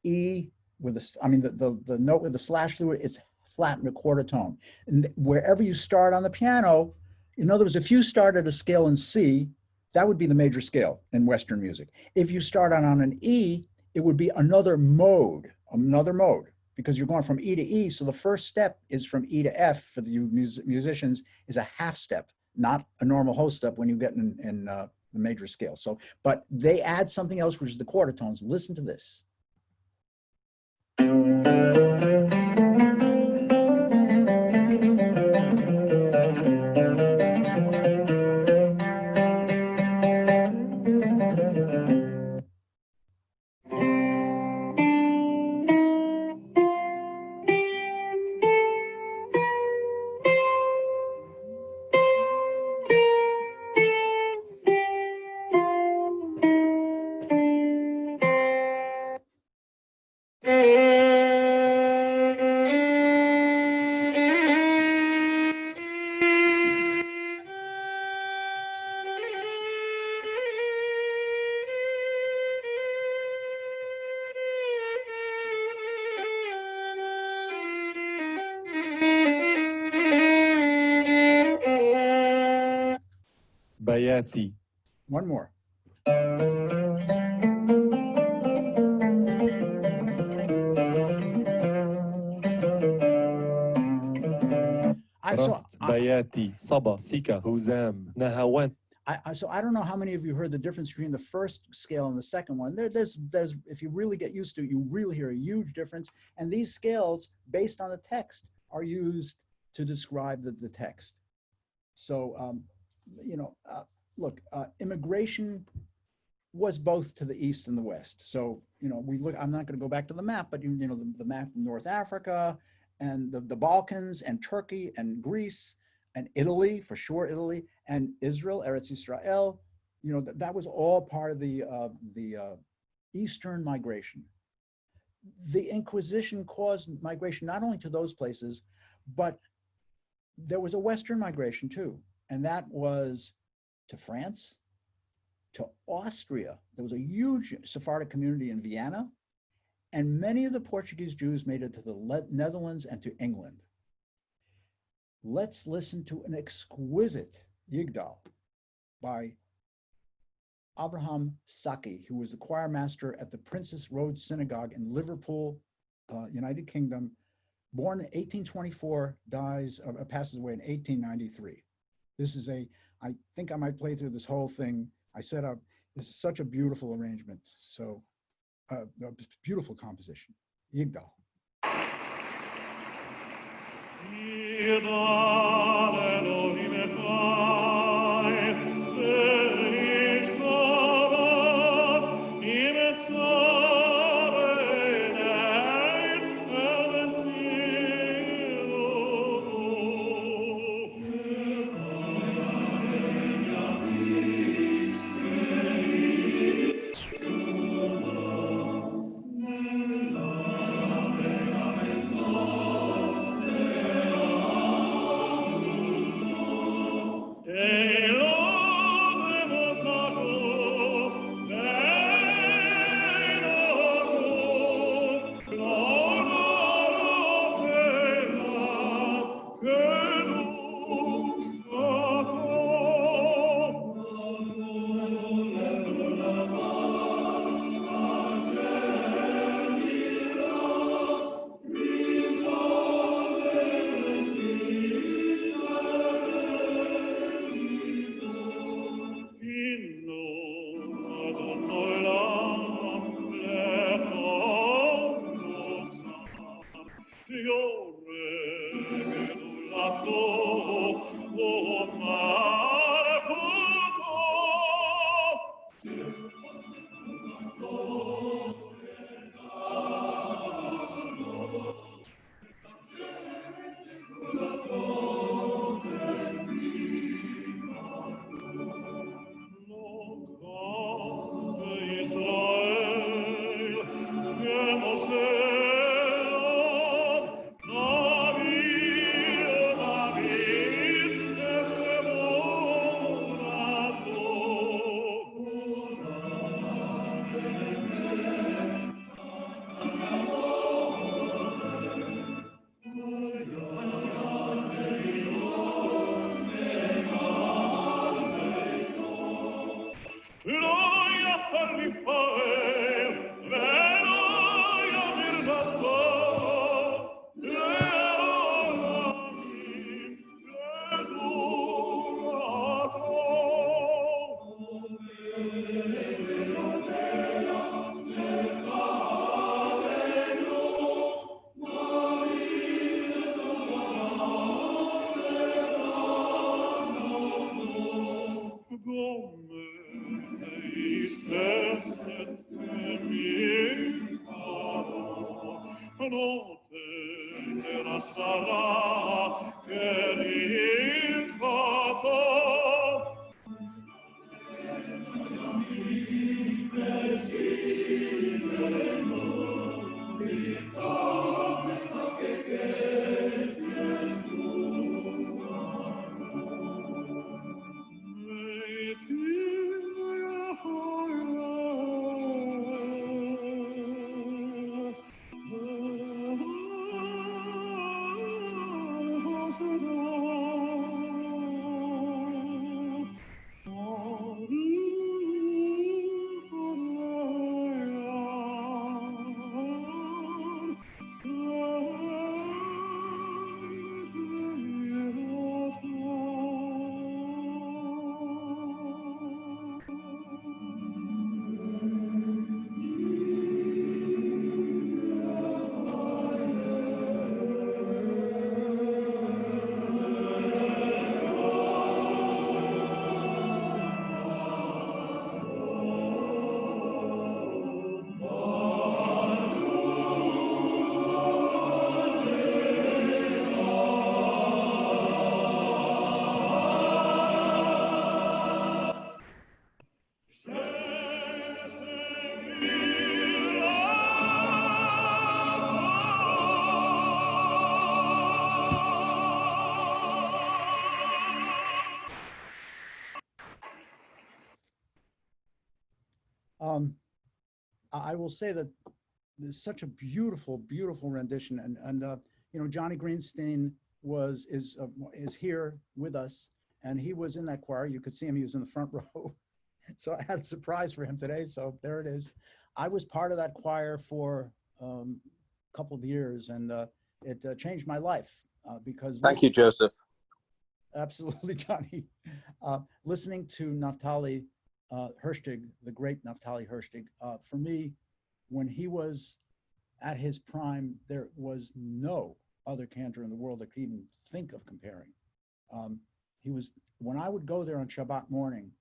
E with the note with the slash through it, it's flattened a quarter tone. And wherever you start on the piano, in other words, if you start at a scale in C, that would be the major scale in Western music. If you start on an E, it would be another mode, because you're going from E to E. So the first step is from E to F for the musicians is a half step, not a normal whole step when you get in the major scale. So, but they add something else, which is the quarter tones. Listen to this. بياتي. One more. رست بياتي صبا سيكا هوزام نهاوند. So I don't know how many of you heard the difference between the first scale and the second one. There's if you really get used to it, you really hear a huge difference. And these scales, based on the text, are used to describe the text. So, look, immigration was both to the east and the west. So, we look. I'm not going to go back to the map, but the map of North Africa and the Balkans and Turkey and Greece and Italy, for sure, Italy and Israel, Eretz Israel, that was all part of the Eastern migration. The Inquisition caused migration not only to those places, but there was a Western migration too, and that was to France, to Austria. There was a huge Sephardic community in Vienna, and many of the Portuguese Jews made it to the Netherlands and to England. Let's listen to an exquisite Yigdal by Abraham Saki, who was the choir master at the Princess Road Synagogue in Liverpool, United Kingdom, born in 1824, passes away in 1893. This is I think I might play through this whole thing. I set up, this is such a beautiful arrangement. So, a beautiful composition. Yigdal. I will say that there's such a beautiful, beautiful rendition, and you know, Johnny Greenstein is here with us, and he was in that choir. You could see him; he was in the front row. So I had a surprise for him today. So there it is. I was part of that choir for a couple of years, and it changed my life because. Thank you, Joseph. Absolutely, Johnny. Listening to Naftali Herstig, the great Naftali Herstig, for me, when he was at his prime, there was no other cantor in the world that could even think of comparing. He was, when I would go there on Shabbat morning,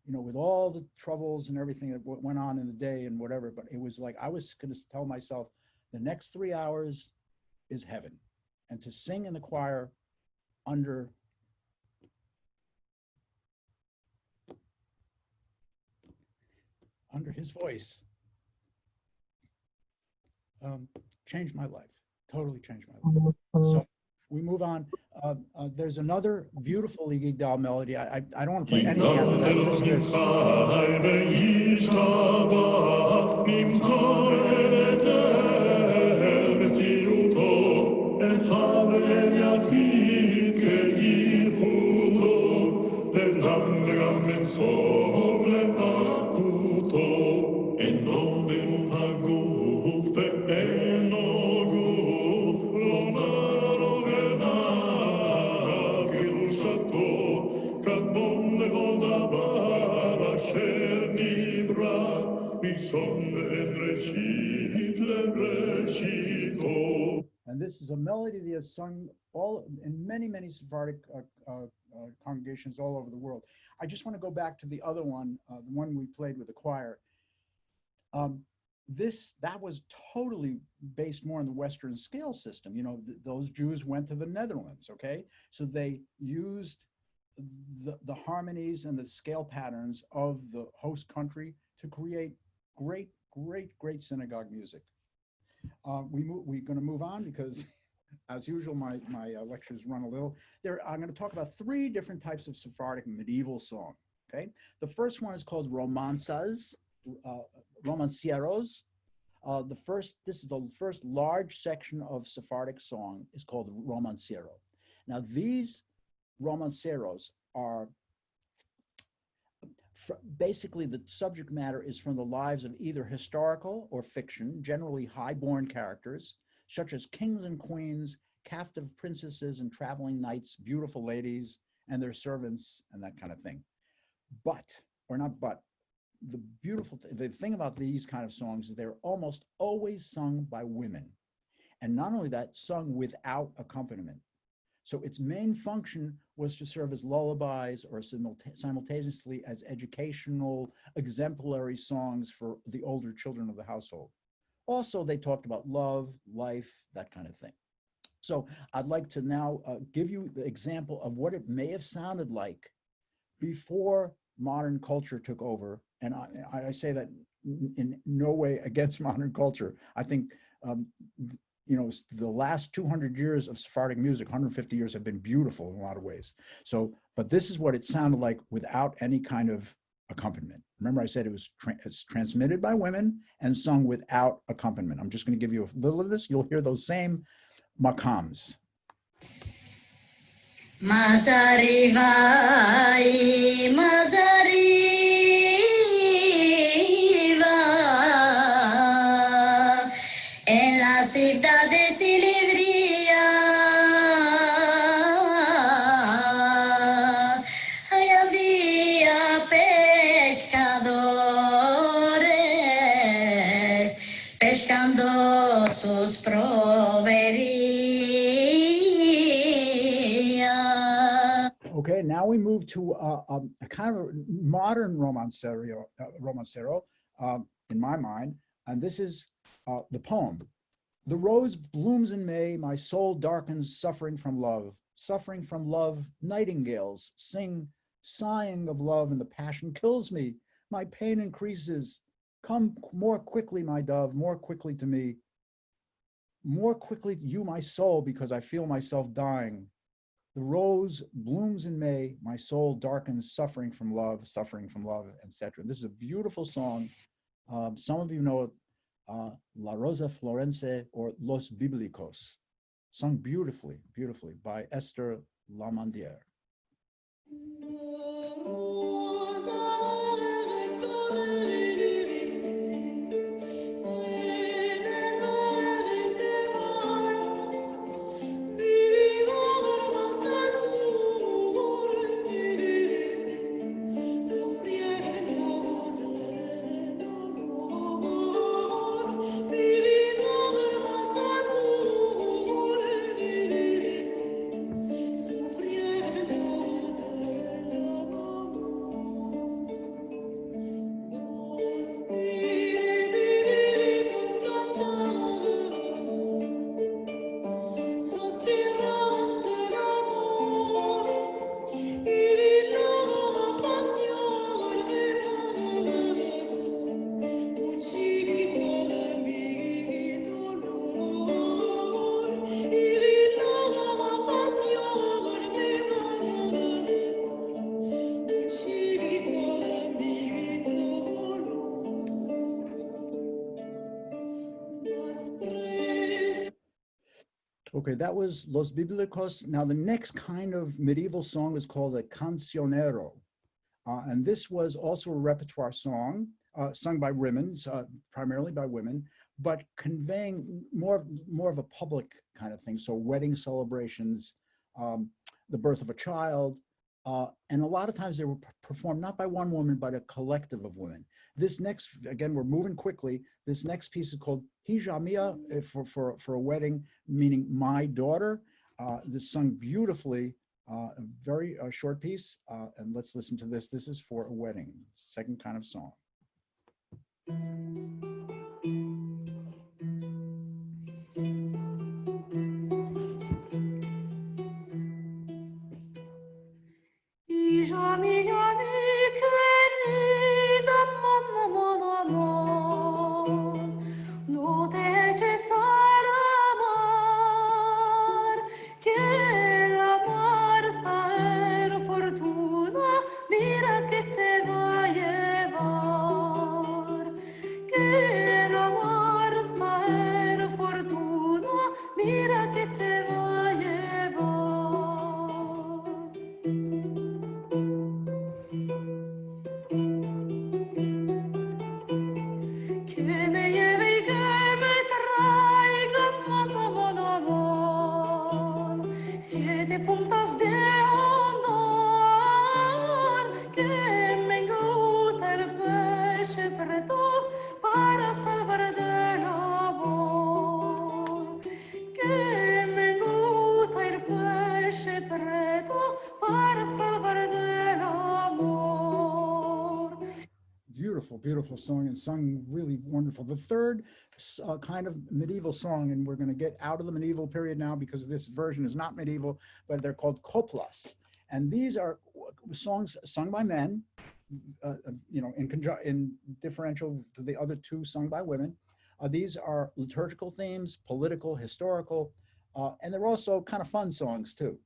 you know, with all the troubles and everything that went on in the day and whatever, but it was like I was going to tell myself, the next 3 hours is heaven. And to sing in the choir under his voice changed my life, totally changed my life. So we move on. There's another beautiful Yigdal melody. I don't want to play any after that. And this is a melody that is sung in many, many Sephardic congregations all over the world. I just want to go back to the other one, the one we played with the choir. That was totally based more on the Western scale system. You know, those Jews went to the Netherlands, okay? So they used the harmonies and the scale patterns of the host country to create great, great, great synagogue music. We're going to move on because, as usual, my lectures run a little. I'm going to talk about 3 different types of Sephardic medieval song. Okay, the first one is called romanzas, romancieros. This is the first large section of Sephardic song is called romanciero. Now these romanceros are basically, the subject matter is from the lives of either historical or fiction, generally high-born characters, such as kings and queens, captive princesses and traveling knights, beautiful ladies, and their servants, and that kind of thing. The thing about these kind of songs is they're almost always sung by women. And not only that, sung without accompaniment. So its main function was to serve as lullabies or simultaneously as educational, exemplary songs for the older children of the household. Also, they talked about love, life, that kind of thing. So I'd like to now give you the example of what it may have sounded like before modern culture took over. And I say that in no way against modern culture. I think you know, the last 200 years of Sephardic music, 150 years, have been beautiful in a lot of ways. So, but this is what it sounded like without any kind of accompaniment. Remember I said it's transmitted by women and sung without accompaniment. I'm just going to give you a little of this. You'll hear those same makams. Mazari vai, Mazari va, en la ciudad de Silivria, ahí había pescadores pescando sus proveedores. Okay, now we move to a kind of modern romancero, in my mind, and this is the poem. The rose blooms in May, my soul darkens, suffering from love. Suffering from love, nightingales sing, sighing of love, and the passion kills me. My pain increases. Come more quickly, my dove, more quickly to me. More quickly, you, my soul, because I feel myself dying. The rose blooms in May, my soul darkens, suffering from love, etc. This is a beautiful song. Some of you know it, La Rosa Florense or Los Biblicos, sung beautifully, beautifully by Esther Lamandière. Okay, that was Los Biblicos. Now, the next kind of medieval song is called a cancionero. And this was also a repertoire song sung by women, primarily by women, but conveying more of a public kind of thing. So wedding celebrations, the birth of a child, and a lot of times they were performed not by one woman, but a collective of women. This next, again, we're moving quickly. This next piece is called Hijamia for a wedding, meaning my daughter. This is sung beautifully, a very short piece. And let's listen to this. This is for a wedding, second kind of song. Beautiful song, and sung really wonderful. The third kind of medieval song, and we're going to get out of the medieval period now because this version is not medieval, but they're called coplas. And these are songs sung by men, in differential to the other two sung by women. These are liturgical themes, political, historical, and they're also kind of fun songs too.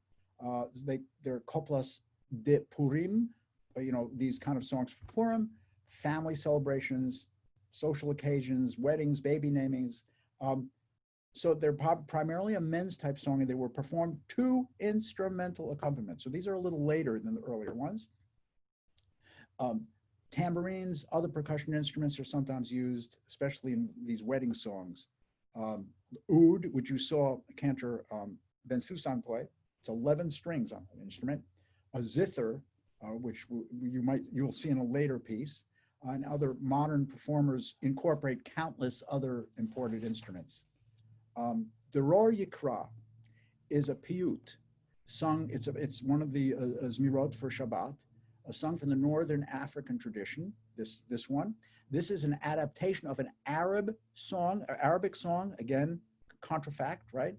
They're coplas de Purim, these kind of songs for Purim, family celebrations, social occasions, weddings, baby namings. So they're primarily a men's type song, and they were performed to instrumental accompaniment. So these are a little later than the earlier ones. Tambourines, other percussion instruments are sometimes used, especially in these wedding songs. Oud, which you saw cantor Ben Susan play, it's 11 strings on an instrument. A zither, which you'll see in a later piece. And other modern performers incorporate countless other imported instruments. Deror Yikra is a piyut sung. It's one of the Zmirot for Shabbat, sung from the Northern African tradition. This one. This is an adaptation of an Arabic song, again, contrafact, right?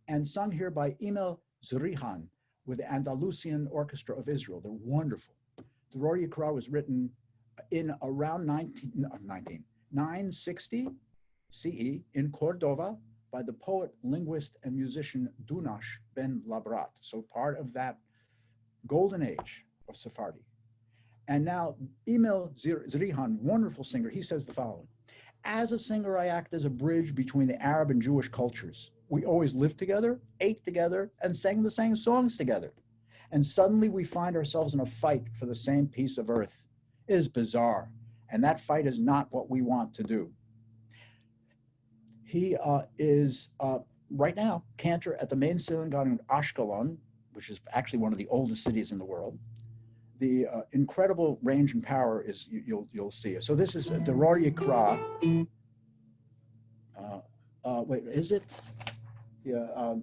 And sung here by Emil Zrihan with the Andalusian Orchestra of Israel. They're wonderful. Deror Yikra was written in around 960 CE in Cordova by the poet, linguist, and musician Dunash ben Labrat. So part of that golden age of Sephardi. And now Emil Zrihan, wonderful singer, he says the following. As a singer, I act as a bridge between the Arab and Jewish cultures. We always lived together, ate together, and sang the same songs together. And suddenly we find ourselves in a fight for the same piece of earth. It is bizarre, and that fight is not what we want to do. He is right now cantor at the main synagogue in Ashkelon, which is actually one of the oldest cities in the world. The incredible range and power is you'll see. So this is Deror Yikra. Wait, is it? Yeah.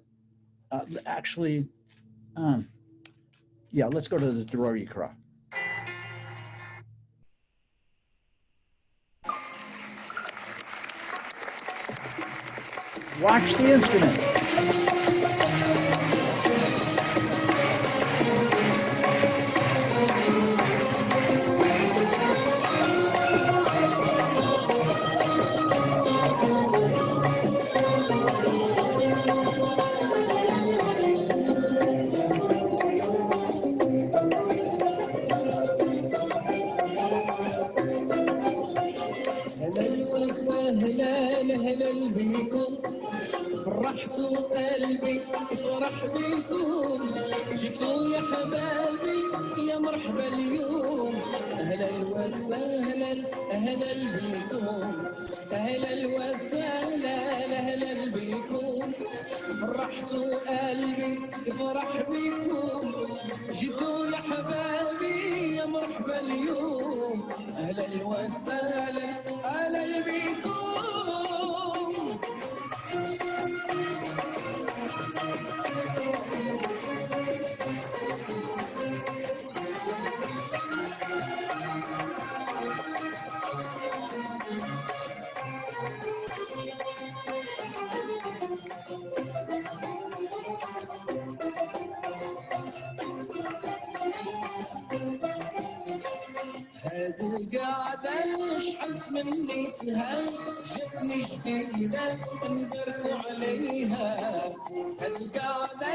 Actually, yeah. Let's go to the Deror Yikra. Watch the instrument. هلا بيكم فرحتوا قلبي فرح بيكم جيتوا يا حبايبي يا مرحبا اليوم اهلا وسهلا اهلا بيكم اهلا وسهلا اهلا بيكم فرحتوا قلبي فرح بيكم جيتوا يا حبايبي يا مرحبا اليوم اهلا وسهلا اهلا بيكم هذه القعدة شحال تمنيتها جاتني جديدة نبرد عليها هذه القعدة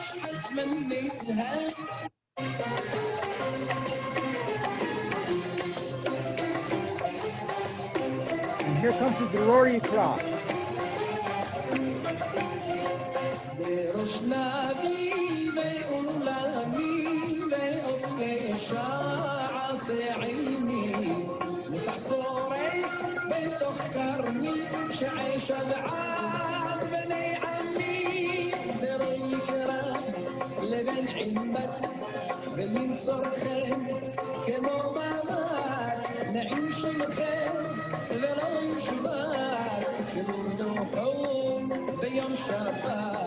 شحال تمنيتها And here comes the Deror Yikra. بيرشنا بيبي ولا بيبي أوكي شاعسي عيني متعصوري بيت اختارني شعيش بعاد بني عمي دروي كرام لبن عمت بلين صرخين كمو بابات نعيم شمخين ذلو شباب شنو دوحون بيوم شباب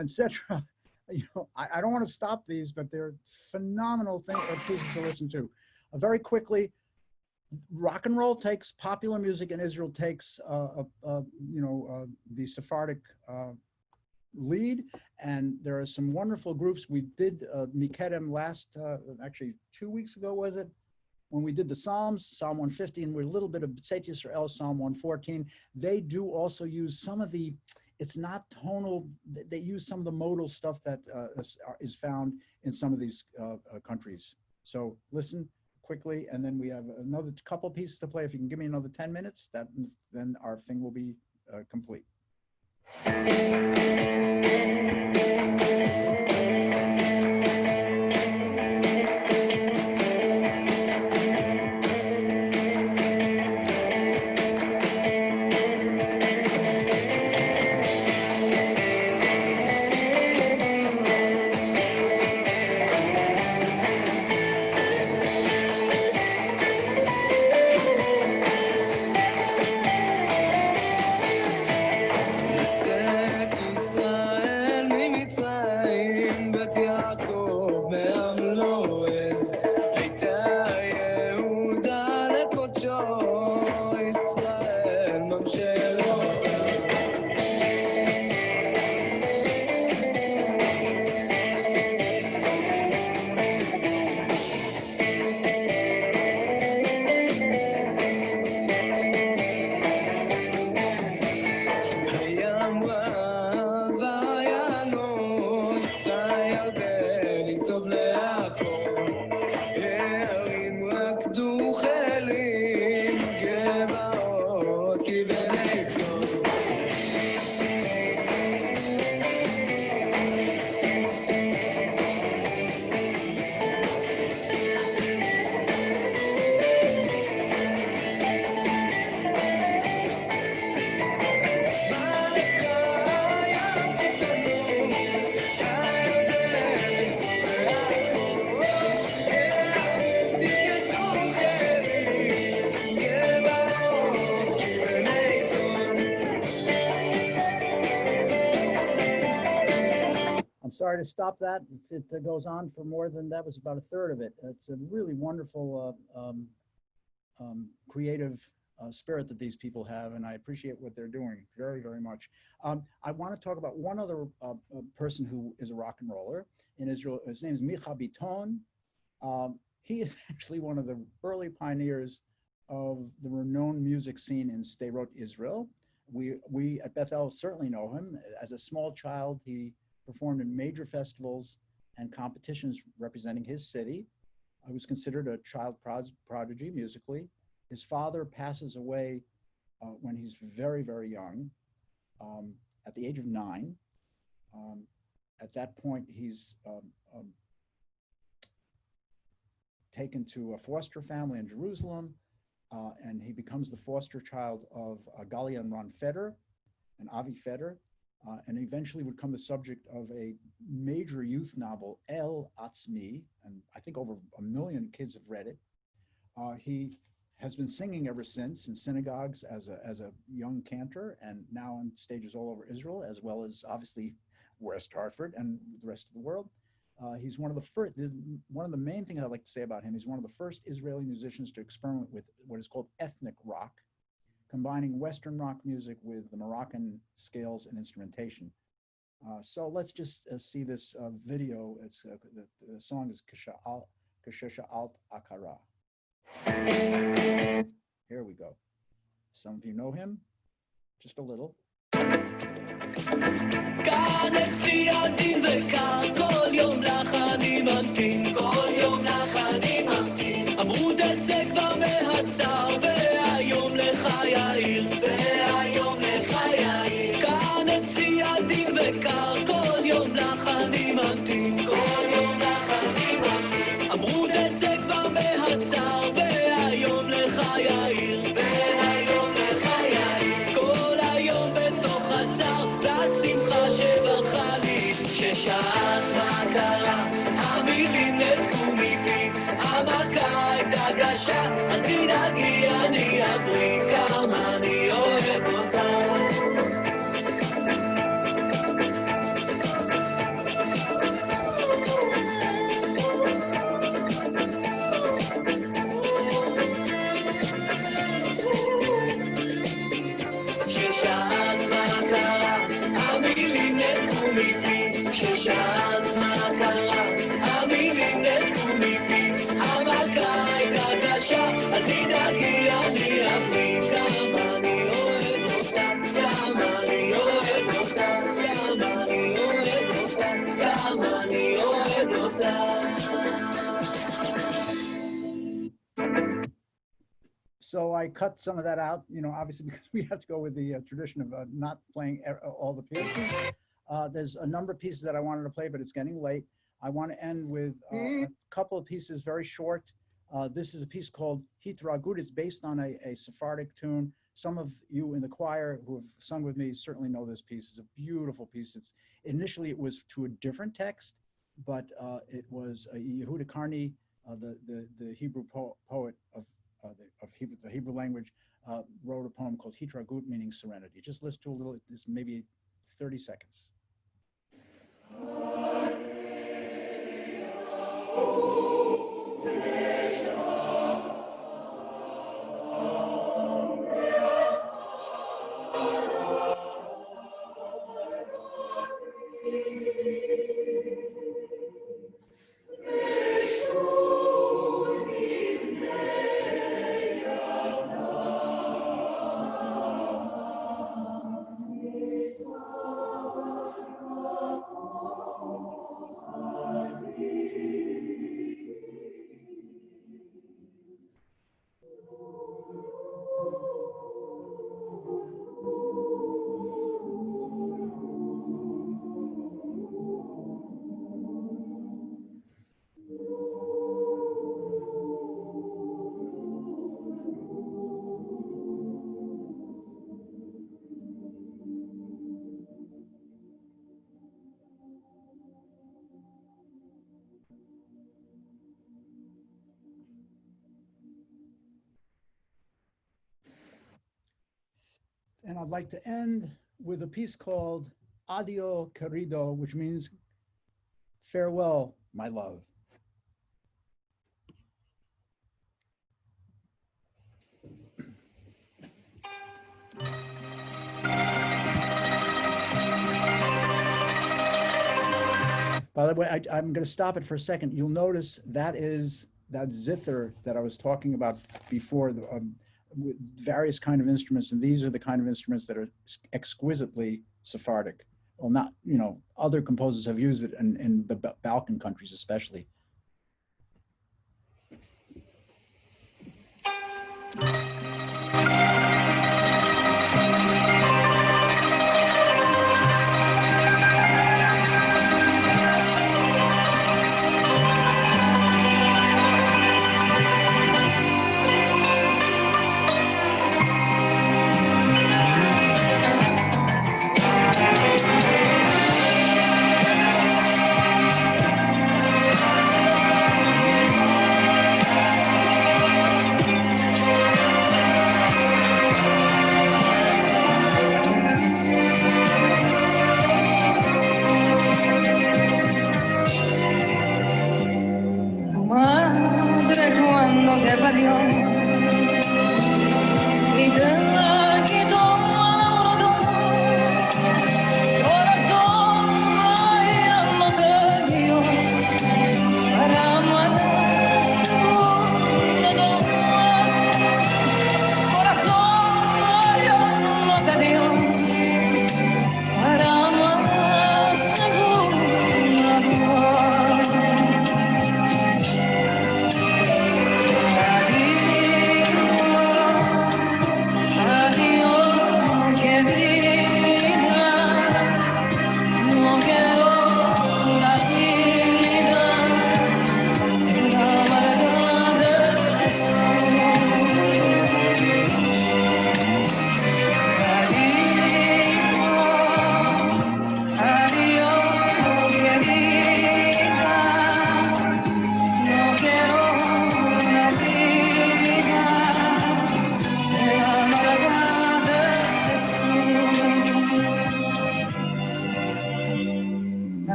etc. I don't want to stop these, but they're phenomenal pieces to listen to. Very quickly, rock and roll takes popular music in Israel takes the Sephardic lead, and there are some wonderful groups. We did Mikedem last, actually 2 weeks ago, was it? When we did the Psalms, Psalm 150, and we're a little bit of B'tzeit Yisrael, Psalm 114. They do also use some of the, it's not tonal, they use some of the modal stuff that is found in some of these countries. So listen quickly, and then we have another couple pieces to play. If you can give me another 10 minutes, then our thing will be complete. צאת ישראל ממצרים, בית יעקב מעמלו עז, הייתה יהודה לקודשו, ישראל ממשלותיו. הים רב וינוס, הירדן ייסוב לאחור, הערים רקדו חיילים, גבעות כבני צאן. I'm sorry to stop that. It goes on for more than that. Was about a third of it. It's a really wonderful, creative spirit that these people have, and I appreciate what they're doing very, very much. I want to talk about one other person who is a rock and roller in Israel. His name is Micha Biton. He is actually one of the early pioneers of the renowned music scene in Sderot, Israel. We at Bethel certainly know him. As a small child, he performed in major festivals and competitions representing his city. He was considered a child prodigy musically. His father passes away when he's very, very young, at the age of 9. At that point, he's taken to a foster family in Jerusalem, and he becomes the foster child of Galia and Ron Feder and Avi Feder, and eventually would become the subject of a major youth novel, El Atzmi, and I think over 1 million kids have read it. He has been singing ever since in synagogues as a young cantor, and now on stages all over Israel, as well as obviously West Hartford and the rest of the world. He's one of the first, one of the main things I'd like to say about him, he's one of the first Israeli musicians to experiment with what is called ethnic rock, combining Western rock music with the Moroccan scales and instrumentation. So let's just see this video. It's the song is Kashesha Alt Akara. Here we go. Some of you know him, just a little. כאן אצלי עדין וקר, כל יום לך אני ממתין, כל יום לך אני ממתין. אמרו תצא כבר מהצר, והיום לך יאיר, והיום לך יאיר. כאן אצלי עדין וקר, כל יום לך אני ממתין, כל יום לך אני ממתין. אמרו תצא כבר מהצר, והיום לך יאיר, והיום לך יאיר. כל היום בתוך הצר, והשמחה שברחה לי, ששאלת מה קרה, המילים נתקו מפי, המכה הייתה קשה, אל תדאגי אני אבריא, כמה אני אוהב אותה. ששאלת מה קרה, המילים נתקו מפי, ששאלת מה קרה, המילים נתקו מפי, המכה הייתה קשה, אל תדאגי אני אבריא, כמה אני אוהב אותה, כמה אני אוהב אותה, כמה אני אוהב אותה, כמה אני אוהב אותה. So I cut some of that out, obviously because we have to go with the tradition of not playing all the pieces. There's a number of pieces that I wanted to play, but it's getting late. I want to end with a couple of pieces, very short. This is a piece called Hitragut. It's based on a Sephardic tune. Some of you in the choir who have sung with me certainly know this piece. It's a beautiful piece. Initially it was to a different text, but it was Yehuda Karni, the Hebrew poet of the Hebrew language, wrote a poem called Hitragut, meaning serenity. Just listen to a little, this maybe 30 seconds. And I'd like to end with a piece called Adio Querido, which means farewell, my love. By the way, I'm going to stop it for a second. You'll notice that is that zither that I was talking about before, with various kind of instruments, and these are the kind of instruments that are exquisitely Sephardic. Well, not, other composers have used it in the Balkan countries especially.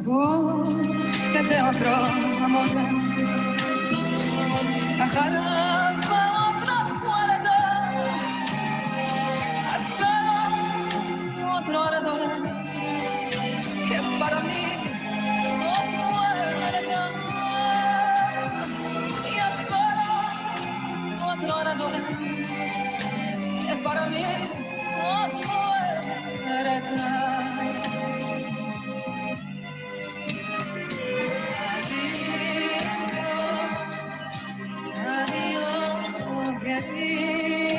Búscate otro amor, ojalá con otras cualidades, espero otro ardor que para mí nos muerta, y espero otro ardor que para mí nos muerta. Adiós, querida.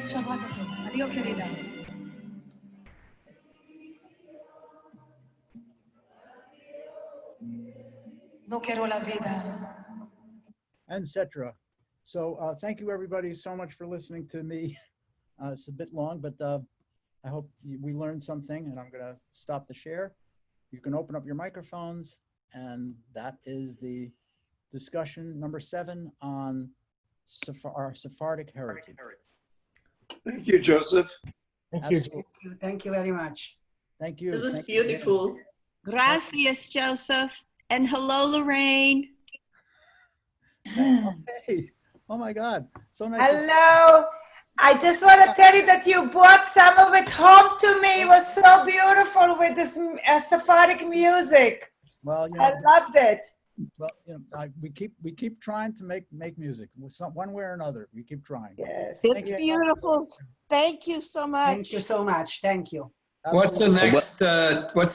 Shabbat Shalom. Adiós, querida. No quiero la vida. etc. So thank you everybody so much for listening to me. It's a bit long, but I hope we learned something, and I'm going to stop the share. You can open up your microphones, and that is the discussion number 7 on our Sephardic heritage. Thank you, Joseph. Absolutely. Thank you very much. Thank you. It was Thank you. beautiful. Gracias, Joseph. And hello, Lorraine. Hey, oh my God, so nice. Hello. I just want to tell you that you brought some of it home to me. It was so beautiful with this Sephardic music. Well, you know, I loved it. Well, you know, we keep trying to make music, one way or another. We keep trying. Yes, it's beautiful. Thank you so much. Thank you so much. Thank you. What's the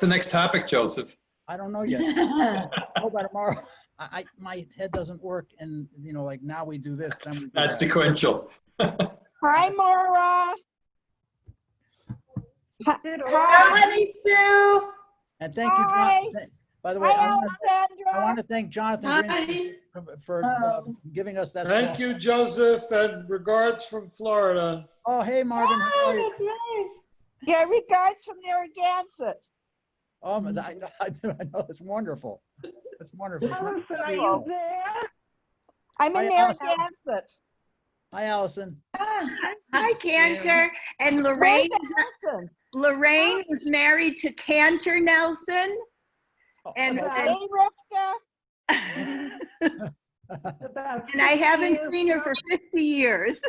next topic, Joseph? I don't know yet. Oh, by tomorrow. My head doesn't work, and you know, like now we do this, then we do That's that. sequential. Hi, Maura. Hi, Honey Sue. And thank you, Jonathan. By the way, I want to thank Jonathan Green for giving us that. Thank song. you, Joseph, and regards from Florida. Oh, hey, Marvin. How are you? That's nice. Yeah, regards from Narragansett. Oh, I know. It's wonderful. It's wonderful. It's nice to see you you all. there? I'm in Hi, Allison. Narragansett. Hi, Allison. Hi, Cantor. And Lorraine was married to Cantor Nelson. And Hey, Rivka. and I haven't seen her for 50 years.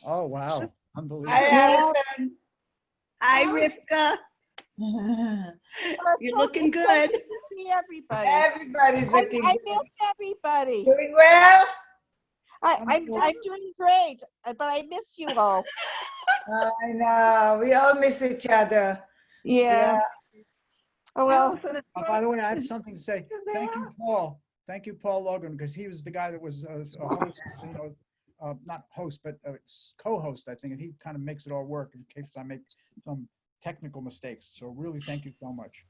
Oh, wow. Unbelievable. Hi, Allison. Hi, Rivka. You're looking good. Good to see everybody. Everybody's looking I good. miss everybody. Doing well? I'm doing great, but I miss you all. I know. We all miss each other. Yeah. Oh, well. By the way, I have something to say. Thank you, Paul. Thank you, Paul Logan, because he was the guy that was a host, you know, not host, but co-host, I think, and he kind of makes it all work in case I make some technical mistakes. So really, thank you so much.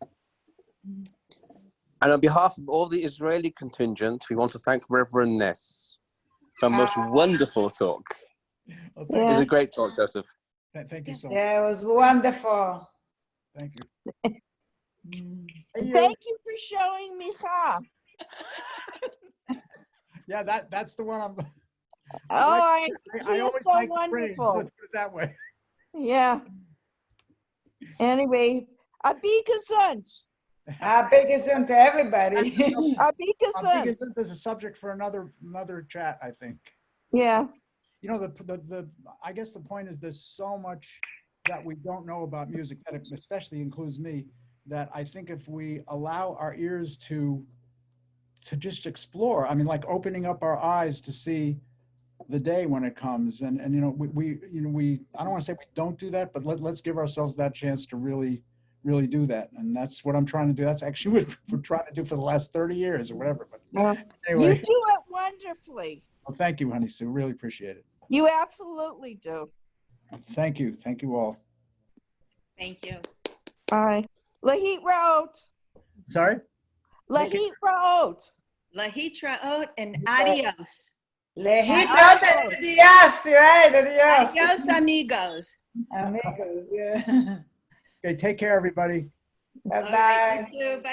And on behalf of all the Israeli contingent, we want to thank Reverend Ness for a most wonderful talk. Well, It was a great talk, Joseph. Thank you so much. Yeah, it was wonderful. Thank you. Thank you for showing me how. Yeah, that's the one I'm. I I feel always so like wonderful. praise, let's put it that way. Yeah. Anyway, be gesund. Big gesund to everybody. Be gesund. There's a subject for another chat, I think. Yeah. You know, the I guess the point is there's so much that we don't know about music, that it especially includes me, that I think if we allow our ears to just explore, I mean, like opening up our eyes to see the day when it comes, and you know, we I don't want to say we don't do that, but let's give ourselves that chance to really do that, and that's what I'm trying to do. That's actually what we're trying to do for the last 30 years or whatever. But anyway, You do it wonderfully. well, thank you, honey Sue. Really appreciate it. You absolutely do. Thank you all. Thank you. Bye. Lahit Raot. Sorry. Lahit Raot. Lahitra Oat and adios. Lahit Raot and adios, right? Adios. Adios, amigos. Amigos, yeah. Okay, take care, everybody. Bye-bye. All right, you too. Bye.